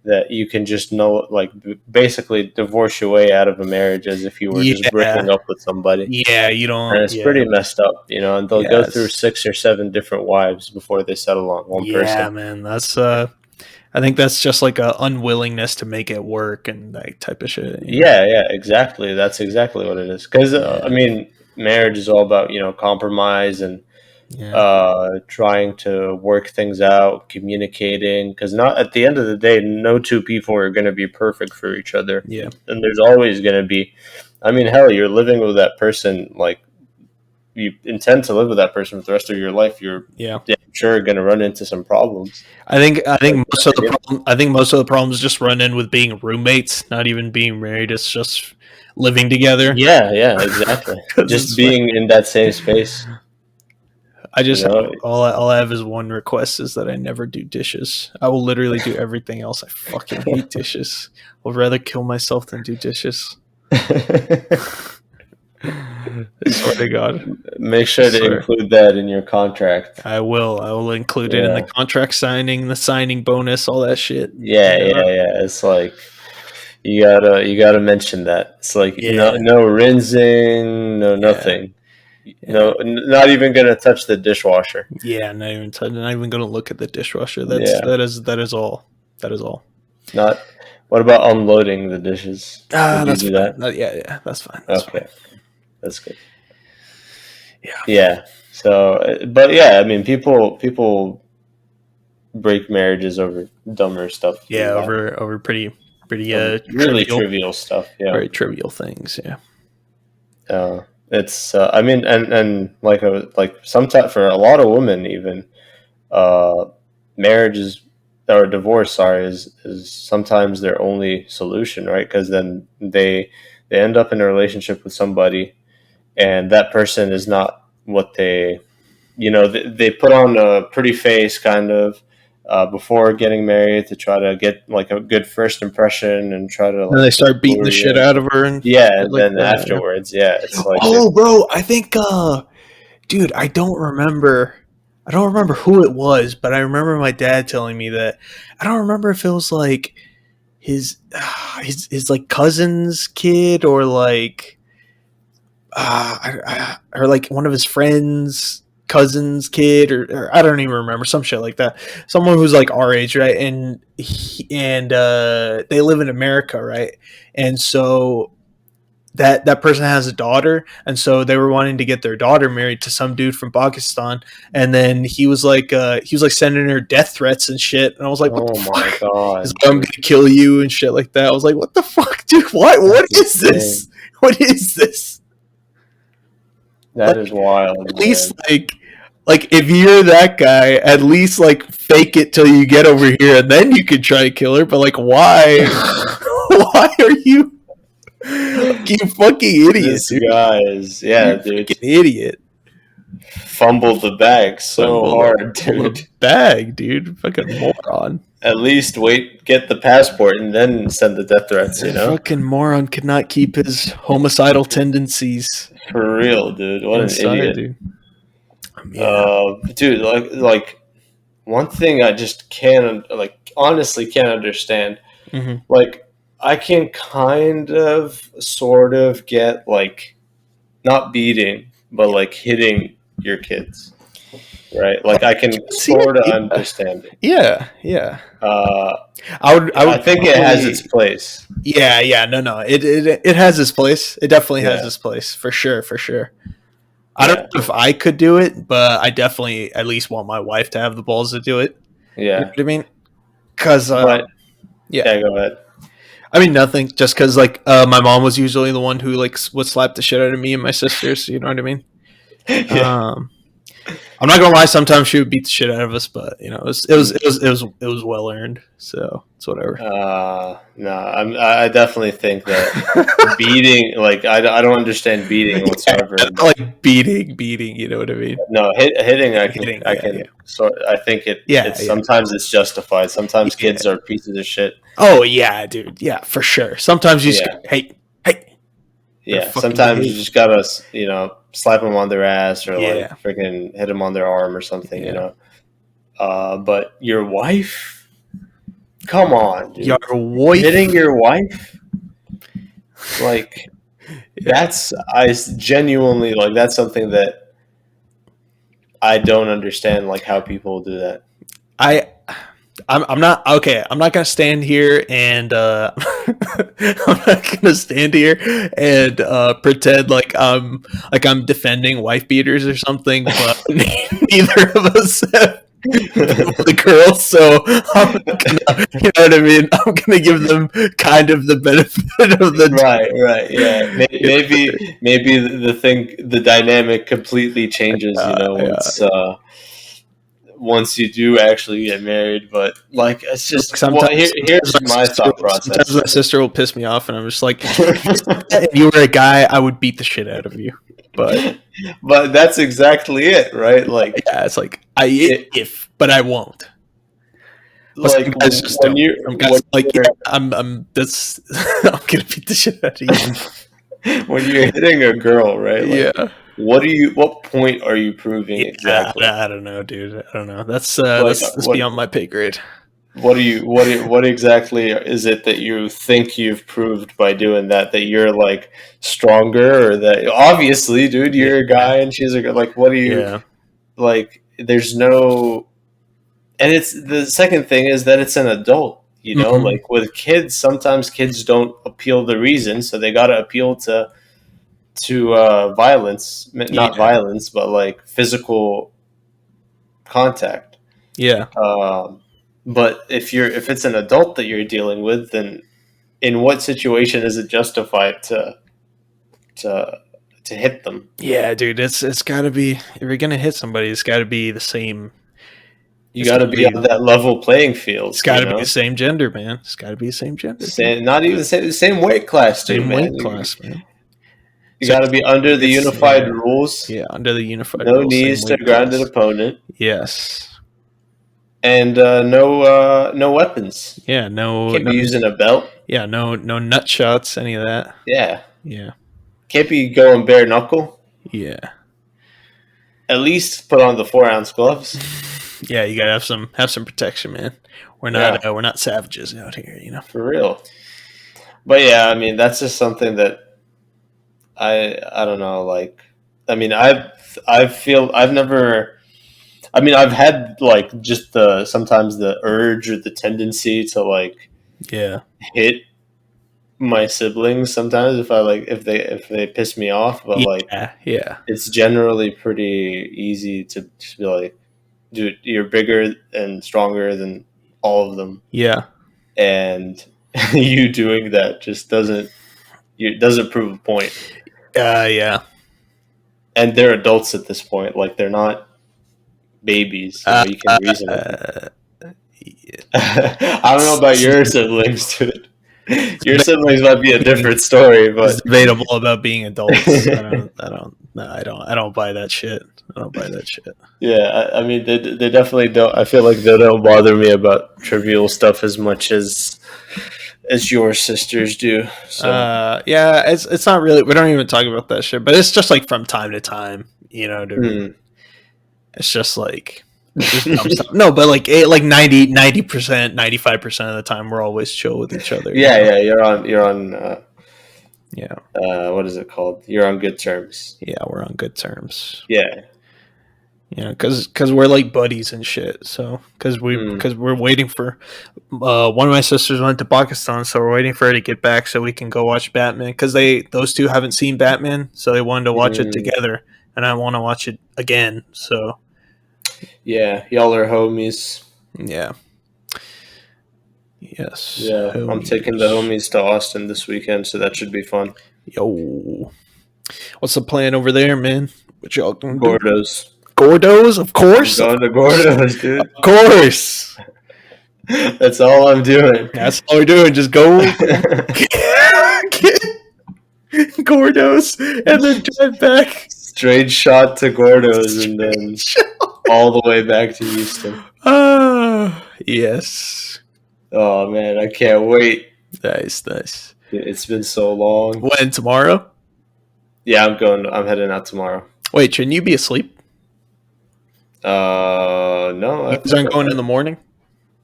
that you can just know, like, basically divorce your way out of a marriage as if you were just breaking yeah, up with somebody. yeah. You And don't. it's pretty Yeah, messed up, and they'll go yeah, through 6 or 7 different wives before they settle on one yeah, person. man. That's I think that's just like a unwillingness to make it work and that type of shit. You know. Yeah, yeah, exactly. That's exactly what it is. Because I Yeah. mean, marriage is all about compromise and Yeah. trying to work things out, communicating. Because not at the end of the day, no two people are going to be perfect for each other, Yeah. and there's always going to be. I mean, hell, you're living with that person. Like you intend to live with that person for the rest of your life. You're Yeah. damn sure going to run into some problems. I think Like, most of the problem I think most of the problems just run in with being roommates, not even being married. It's just living together. yeah, yeah, exactly. 'Cause Just it's like being in that same space, I you just know. all I have is one request is that I never do dishes. I will literally do everything else. I fucking hate dishes. I would rather kill myself than do dishes. I swear to God. Make I sure to swear. include that in your contract. I will. I will include it in the Yeah, contract signing, the signing bonus, all that shit. yeah, Yeah. yeah, yeah. It's like you gotta mention that. It's like Yeah. no rinsing, no Yeah. nothing. Yeah. No, not even gonna touch the dishwasher. Yeah, not even gonna look at the dishwasher. Yeah, That is all. That is all. not. What about unloading the dishes? Would you That's do fine. that? Yeah, yeah, that's fine. That's fine. Okay, that's good. Yeah, Yeah. So, but yeah, I mean, people break marriages over dumber stuff yeah. than that. Over pretty Over really trivial, trivial stuff. Yeah. very trivial things. Yeah, It's I mean, and like sometimes for a lot of women even uh, marriage is or divorce, sorry, is sometimes their only solution, right? Because then they end up in a relationship with somebody, and that person is not what they put on a pretty face kind of before getting married to try to get like a good first impression and try to and they like start beating the lure you shit in. out of her and Yeah, shit and like then that. Yeah. afterwards, yeah, it's like Oh, bro, I think, dude, I don't remember. I don't remember who it was, but I remember my dad telling me that. I don't remember if it was like his his like cousin's kid or like or like one of his friends cousin's kid or I don't even remember some shit like that. Someone who's like our age, right? And they live in America, right? And so that person has a daughter, and so they were wanting to get their daughter married to some dude from Pakistan, and then he was like sending her death threats and shit, and I was like, what the oh my fuck? He's god, like, I'm dude, gonna kill you and shit like that. I was like, what the fuck, dude? What that's is this? insane. What is this? That is Like, wild, at least man. like if you're that guy, at least like fake it till you get over here, and then you could try to kill her. But like, why? Why are you? Like, you fucking idiot, This dude. guy is, You yeah, dude, freaking idiot. fumbled the bag so hard, Pull the dude. bag, dude. Fucking moron. At least wait, get the passport, and then send the death threats. You That know, fucking moron could not keep his homicidal tendencies for real, dude. What an inside, idiot. dude. Yeah. Dude, like one thing I just can't like honestly can't understand. Hmm. Like I can kind of sort of get like not beating, but Yeah. like hitting your kids, right? Like I can See it? sort of Yeah. understand it. Yeah. Yeah. Uh, I I would think it has its probably. place. Yeah. Yeah. No. No. It has its place. It definitely has Yeah, its place for sure. For sure. I don't yeah, know if I could do it, but I definitely at least want my wife to have the balls to do it. You know yeah. what I mean? Because But yeah, yeah, go ahead. I mean nothing. Just because like my mom was usually the one who like would slap the shit out of me and my sisters. You know what I mean? Yeah. Um, I'm not gonna lie. Sometimes she would beat the shit out of us, but you know it was well earned. So it's whatever. No, I definitely think that beating, like, I don't understand beating Yeah, whatsoever. like beating. You know what I mean? No, hitting, Hitting. I Yeah, yeah, can sort. I think yeah, it's yeah, sometimes it's justified. Sometimes yeah. kids are pieces of shit. Oh yeah, dude. Yeah, for sure. Sometimes you just Yeah, hey, better yeah. fucking Sometimes you behave. just gotta, slap them on their ass or like Yeah, freaking hit them on their arm or something. yeah. But your wife, come on, Your dude, hitting wife. your wife, like Yeah. I genuinely like that's something that I don't understand, like how people do that. I I'm not okay. I'm not gonna stand here and I'm not gonna stand here and pretend like I'm defending wife beaters or something. But neither of us have been with the girls, so I'm gonna, you know what I mean. I'm gonna give them kind of the benefit of the Right, right, yeah. doubt. Maybe the dynamic completely changes, Yeah. once you do actually get married. But like, it's Like just, well, here's my thought sometimes process. my sister will piss me off, and I'm just like, if you were a guy, I would beat the shit out of you. But But that's exactly it, right? Like, yeah, it's like it, if, but I won't. But like some guys just when don't. you Some guys when are like, you're yeah, I'm this. I'm gonna beat the shit out of you. when you're hitting a girl, right? Like, Yeah, what point are you proving yeah. exactly? I don't know, dude. I don't know. Like, That's beyond my pay grade. what exactly is it that you think you've proved by doing that, that you're like stronger, or that obviously, dude, Yeah, you're a guy and she's a girl? Like, what do you, yeah, like, there's no. And it's the second thing is that it's an adult, hmm, like with kids, sometimes kids don't appeal to reason, so they got to appeal to violence, not yeah, violence, but like physical contact. yeah, Um, but if it's an adult that you're dealing with, then in what situation is it justified to to hit them? yeah, dude. It's got to be if you're gonna hit somebody, it's got to be the same. You It's got got to to be be on that level playing It's field, got to be the same gender, man. It's got to be the same gender, dude. Not even same weight class too, Same man. weight class, man. You So got to be under the it's unified rules. yeah, under the unified No rules, same knees to weight grounded class. opponent, Yes. and no weapons. Yeah. No. Can't No. be using a belt. Yeah. No. No nut shots. Any of that. Yeah, Yeah. can't be going bare knuckle. Yeah. At least put on the 4 ounce gloves. Yeah. You gotta have some protection, man. Yeah, We're not savages out here, you know. for real. But yeah, I mean, that's just something that I don't know. Like, I mean, I've never. I mean, I've had like just the sometimes the urge or the tendency to like Yeah. hit my siblings sometimes if they piss me off, but like Yeah. Yeah. it's generally pretty easy to just be like, dude, you're bigger and stronger than all of them, Yeah. and you doing that just doesn't prove a point. Yeah. And they're adults at this point, like they're not babies. You can reason with them. Uh, I don't know about your siblings, dude. Your siblings might be a different story, it's but debatable about being adults. I don't buy that shit. I don't buy that shit. yeah, I mean, they definitely don't. I feel like they don't bother me about trivial stuff as much as your sisters do. So, Yeah, it's not really. We don't even talk about that shit, but it's just like from time to time. You know what I mean? hmm. It's just like just dumb stuff. No, but like 90%, 95% of the time, we're always chill with each other. You Yeah, know? yeah, you're on. Yeah, What is it called? You're on good terms. yeah, we're on good terms. Yeah. You know, because we're like buddies and shit. So Mm. because we're waiting for one of my sisters went to Pakistan, so we're waiting for her to get back so we can go watch Batman. Because those two haven't seen Batman, so they wanted to watch it Mm. together, and I want to watch it again. So Yeah, y'all are homies. yeah, yes, Yeah, I'm taking the homies. homies to Austin this weekend, so that should be fun. Yo, what's the plan over there, man? What y'all gonna do? Gordos. Gordos, of I'm course, going to Gordos, of dude. course. That's all I'm doing. That's all we're doing. Just go get Gordos and then drive back. Straight shot to Gordos and then all the way back to Houston. Ah, yes. Oh man, I can't wait. Nice, nice. It's been so long. When tomorrow? Yeah, I'm heading out tomorrow. Wait, shouldn't you be asleep? No, You I guys think aren't going in the morning?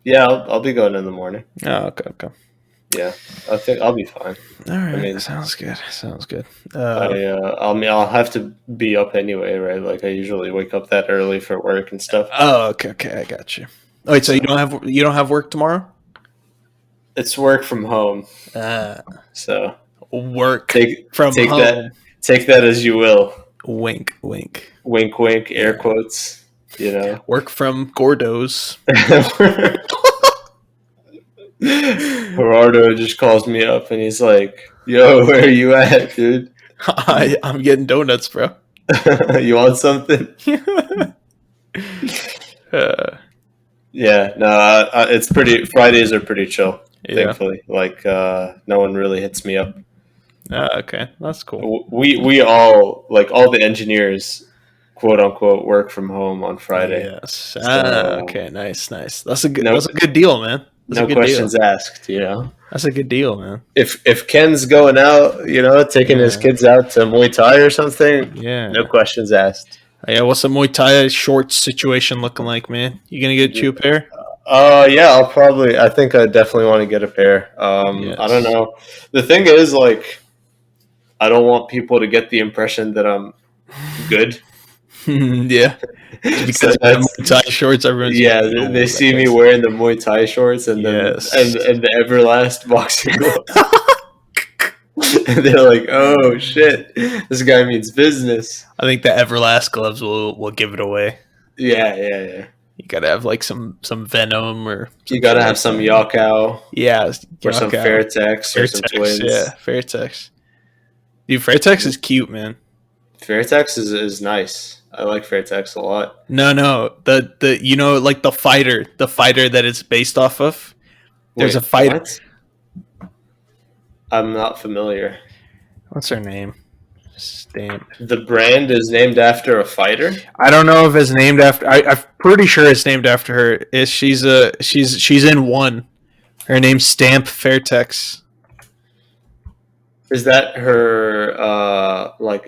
yeah, I'll be going in the morning. Oh, okay, okay. Yeah, I think I'll be fine. All right, I mean, sounds good. Sounds good. I'll have to be up anyway, right? Like I usually wake up that early for work and stuff. Oh, okay, okay. I got you. Oh, wait, so So you don't have work tomorrow? it's work from home. Uh, So work take from take that home. take that as you will. Wink, wink. Wink, wink, air Yeah. quotes. You know. Work from Gordo's. Gerardo just calls me up and he's like, "Yo, where are you at, dude? I'm getting donuts, bro. You want something?" uh, Yeah, no, it's pretty. Fridays are pretty chill. yeah. Thankfully, like no one really hits me up. Okay, that's cool. We all like all the engineers, quote unquote, work from home on Friday. Yes. So Okay. Nice. Nice. That's no a good deal, man. That's a no good deal. questions asked. You know, That's a good deal, man. if Ken's going out, you know, taking his Yeah. kids out to Muay Thai or something, no Yeah. questions asked. Yeah. What's the Muay Thai shorts situation looking like, man? You gonna get you a pair? Yeah, I'll probably. I think I definitely want to get a pair. I don't Yes. know. The thing is, like, I don't want people to get the impression that I'm good. Yeah. Just So because you have that's Muay Thai shorts, everyone's gonna yeah. be, They oh, that see me guy's. wearing the Muay Thai shorts and then Yes. and the Everlast boxing gloves, and they're like, "Oh shit, this guy means business." I think the Everlast gloves will give it away. Yeah, yeah, yeah. You gotta have like some venom or You some gotta shit have like some that. Man. Yakao Yeah, or some Yaka, Fairtex or some Fairtex. Yeah, Twins. Fairtex. Dude, Fairtex is cute, man. Fairtex is nice. I like Fairtex a lot. No, no, the like the fighter that it's based off of. There's a Wait, fighter. what? I'm not familiar. What's her name? Stamp. The brand is named after a fighter. I don't know if it's named after. I'm pretty sure it's named after her. Is she's in one. Her name's Stamp Fairtex. Is that her?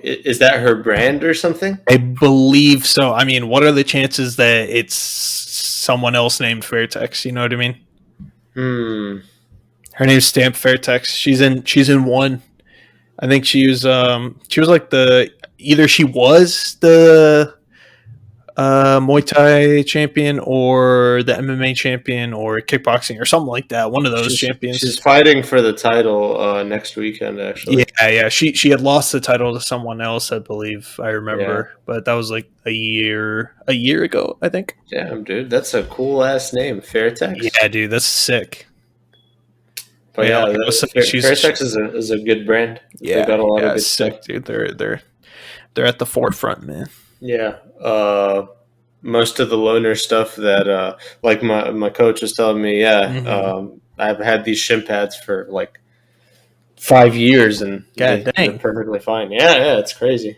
Is that her brand or something? I believe so. I mean, what are the chances that it's someone else named Fairtex? You know what I mean? Hmm. Her name's Stamp Fairtex. She's in one. I think she was like the either she was the Muay Thai champion or the MMA champion or kickboxing or something like that. One of those She's champions. fighting for the title next weekend. Yeah, Actually, yeah. She had lost the title to someone else, I believe. I yeah. remember, but that was like a year ago, I think. Damn, dude, that's a cool ass name, Fairtex. Yeah, dude, that's sick. But Yeah, yeah, like I was saying, Fairtex is a good brand. They yeah, got a lot of yeah, good stuff. sick, dude. They're at the forefront, man. Yeah. Most of the loner stuff that like my coach was telling me, yeah, Mm-hmm. I've had these shin pads for like 5 years and God they're dang. perfectly fine. Yeah, yeah, it's crazy.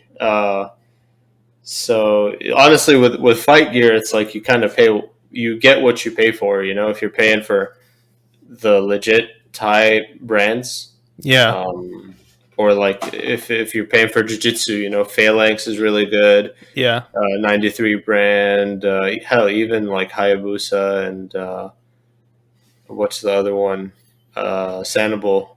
So honestly, with fight gear, it's like you get what you pay for. You know, if you're paying for the legit Thai brands, Yeah, um, or like if you're paying for jiu-jitsu, you know, Phalanx is really good. yeah. 93 brand, hell, even like Hayabusa and what's the other one? Sanibel.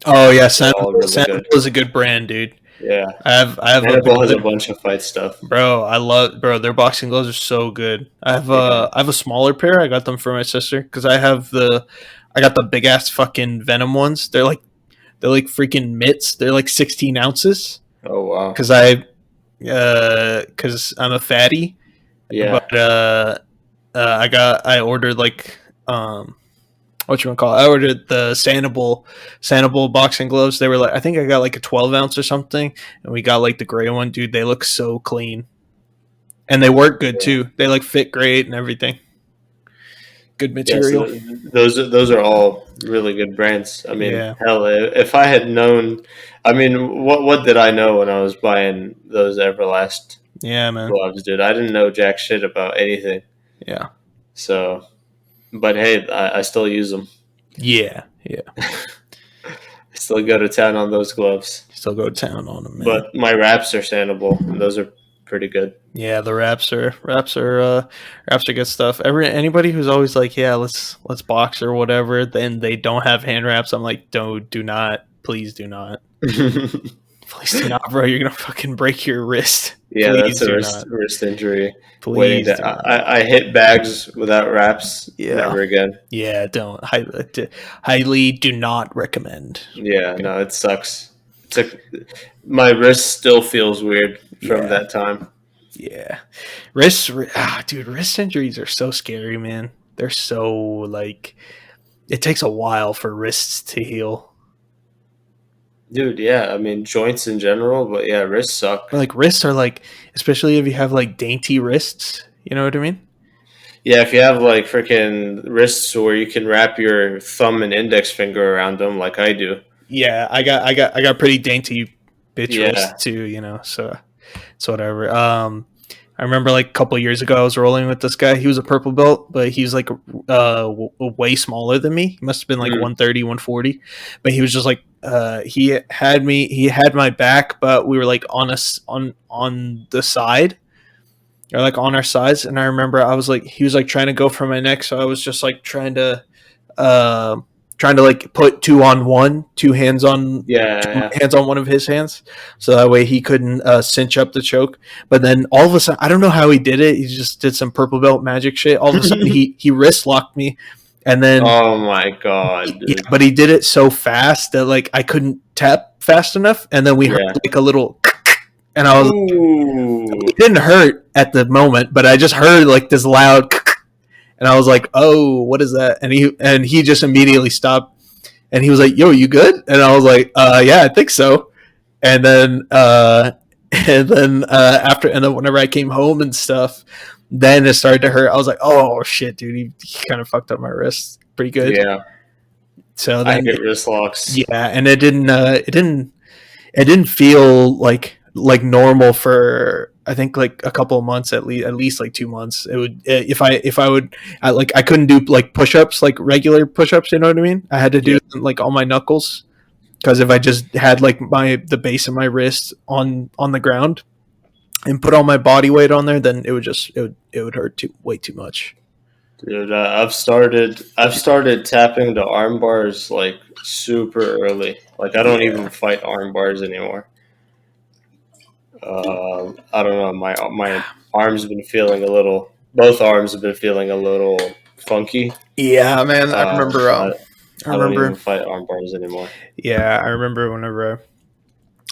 Oh yeah, They're all really Sanibel good. is a good brand, dude. Yeah. I have a Sanibel has a good bunch of fight stuff. bro. I love bro. Their boxing gloves are so good. Yeah. I have a smaller pair. I got them for my sister because I got the big ass fucking Venom ones. They're like freaking mitts. They're like 16 ounces Oh, wow. because because I'm a fatty. Yeah. But I ordered like what you want to call it? I ordered the Sanibel boxing gloves. They were like I think I got like a 12 ounce or something, and we got like the gray one, dude. They look so clean, and they work good Yeah. too. They like fit great and everything. Good Yeah, material. so those are all really good brands. I mean, Yeah, hell, if I had known, I mean, what did I know when I was buying those Everlast yeah, man. gloves, dude? I didn't know jack shit about anything. Yeah, So, but hey, I still use them. yeah, yeah. I still go to town on those gloves. Still go to town on them, man. But my wraps are sandable, and those are pretty good. Yeah, the raps are good stuff. Anybody who's always like, yeah, let's box or whatever, then they don't have hand wraps. I'm like, do not, please do not. Please do not, bro. You're gonna fucking break your wrist. Yeah, Please that's a do not. wrist injury. Waiting Please to. do not. I hit bags without wraps. Yeah. Never again. Yeah, don't. Highly do not recommend. Yeah, Okay. no, it sucks. It's a, my wrist still feels weird from Yeah. that time. Yeah. Dude, wrist injuries are so scary, man. They're so, like, it takes a while for wrists to heal. Dude, yeah, I mean joints in general, but yeah, wrists suck. Like, wrists are like, especially if you have, like, dainty wrists. You know what I mean? Yeah, if you have like freaking wrists where you can wrap your thumb and index finger around them, like I do. Yeah, I got pretty dainty bitch Yeah. wrists too, so it's whatever. I remember like a couple years ago, I was rolling with this guy. He was a purple belt, but he was like way smaller than me. He must have been like Mm, 130, 140. But he was just like he had my back, but we were like on the side or like on our sides. And I remember I was like he was like trying to go for my neck, so I was just like uh trying to like put two yeah, yeah. hands on one of his hands, so that way he couldn't cinch up the choke. But then all of a sudden, I don't know how he did it. He just did some purple belt magic shit. All of a sudden, he wrist locked me, and then Oh my god, yeah, dude. but he did it so fast that like I couldn't tap fast enough, and then we heard Yeah. like a little, and I was Ooh. it didn't hurt at the moment, but I just heard like this loud, and I was like, oh, what is that? And he just immediately stopped, and he was like, yo, you good? And I was like, yeah, I think so. And then after, and then whenever I came home and stuff, then it started to hurt. I was like, oh shit, dude, he kind of fucked up my wrist pretty good. Yeah. So I then hate wrist locks. yeah, and it didn't feel like normal for I think like a couple of months, at least like 2 months. It would if I would I couldn't do like push-ups, like regular push-ups, you know what I mean? I had to Yeah. do like on my knuckles, because if I just had like the base of my wrist on the ground and put all my body weight on there, then it would hurt way too much. Dude, I've started tapping the arm bars like super early. Like I don't even Yeah. fight arm bars anymore. I don't know. My arms have been feeling a little. Both arms have been feeling a little funky. Yeah, man. I remember. So I I don't remember. even fight arm bars anymore. Yeah, I remember whenever I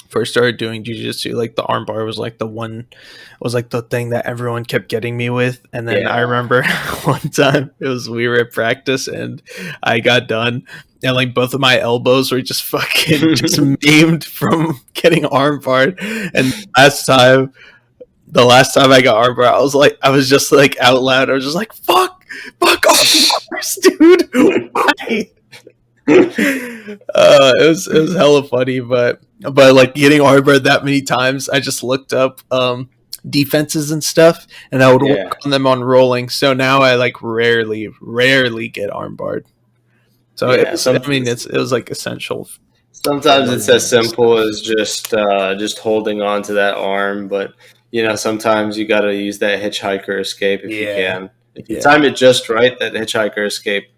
first started doing jujitsu, like the armbar was like the thing that everyone kept getting me with. And then I Yeah. remember one time we were at practice and I got done, and like both of my elbows were just fucking just maimed from getting armbarred. And the last time I got armbar, I was just like out loud, I was just like, fuck armbars, dude. Why? It was hella funny, but like getting armbarred that many times, I just looked up defenses and stuff, and I would Yeah. work on them on rolling. So now I like rarely get armbarred. So Yeah. I mean, it was like essential for Sometimes it's as learning and simple stuff. as just holding on to that arm, but sometimes you got to use that hitchhiker escape if you Yeah, can. If you yeah, time it just right, that hitchhiker escape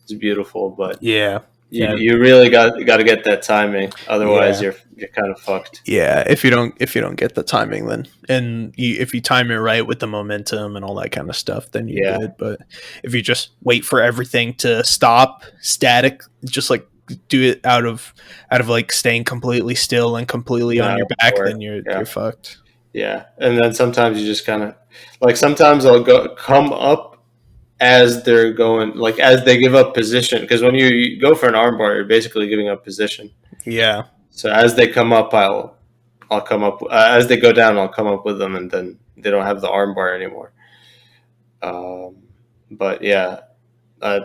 is beautiful. But yeah, yeah, you really got to get that timing, otherwise yeah. you're kind of fucked. Yeah, if you don't get the timing, then if you time it right with the momentum and all that kind of stuff, then you're Yeah, good. But if you just wait for everything to stop static, just like do it out of like staying completely still and completely on no, your it won't back, work. then you're Yeah, you're fucked. yeah, and then sometimes you just kind of like sometimes I'll go come up as they're going like as they give up position because when you go for an armbar, you're basically giving up position. Yeah, So as they come up, I'll come up as they go down. I'll come up with them, and then they don't have the armbar anymore. Um, but yeah, I,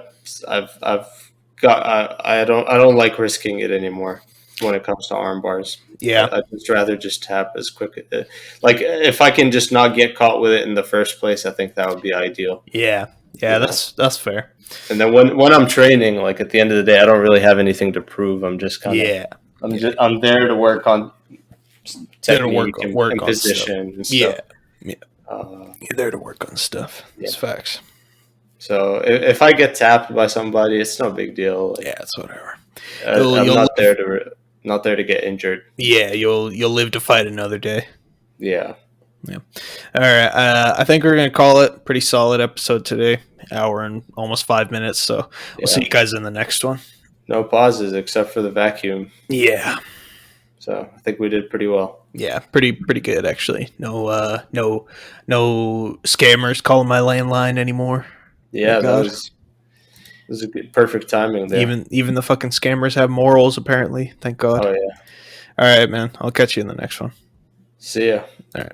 I've got I don't like risking it anymore when it comes to arm bars. yeah, I'd just rather just tap as quick. Like if I can just not get caught with it in the first place, I think that would be ideal. yeah, yeah. You know. That's fair. And then when I'm training, like at the end of the day, I don't really have anything to prove. I'm just kind of Yeah, yeah. I'm there to work on There to technique and work on stuff. position and stuff. Yeah, yeah. Uh, You're there to work on stuff. yeah. It's facts. So if I get tapped by somebody, it's no big deal. Like, Yeah, it's whatever. I'm You'll not there live, to not there to get injured. Yeah, you'll live to fight another day. Yeah. Yeah. All right. I think we're gonna call it pretty solid episode today. Hour and almost 5 minutes. So we'll see Yeah. you guys in the next one. No pauses except for the vacuum. Yeah. So I think we did pretty well. Yeah, pretty good actually. No scammers calling my landline anymore. Yeah, Thank God. that was a good, perfect timing there. Even the fucking scammers have morals apparently. Thank God. Oh yeah. All right, man. I'll catch you in the next one. See ya. All right.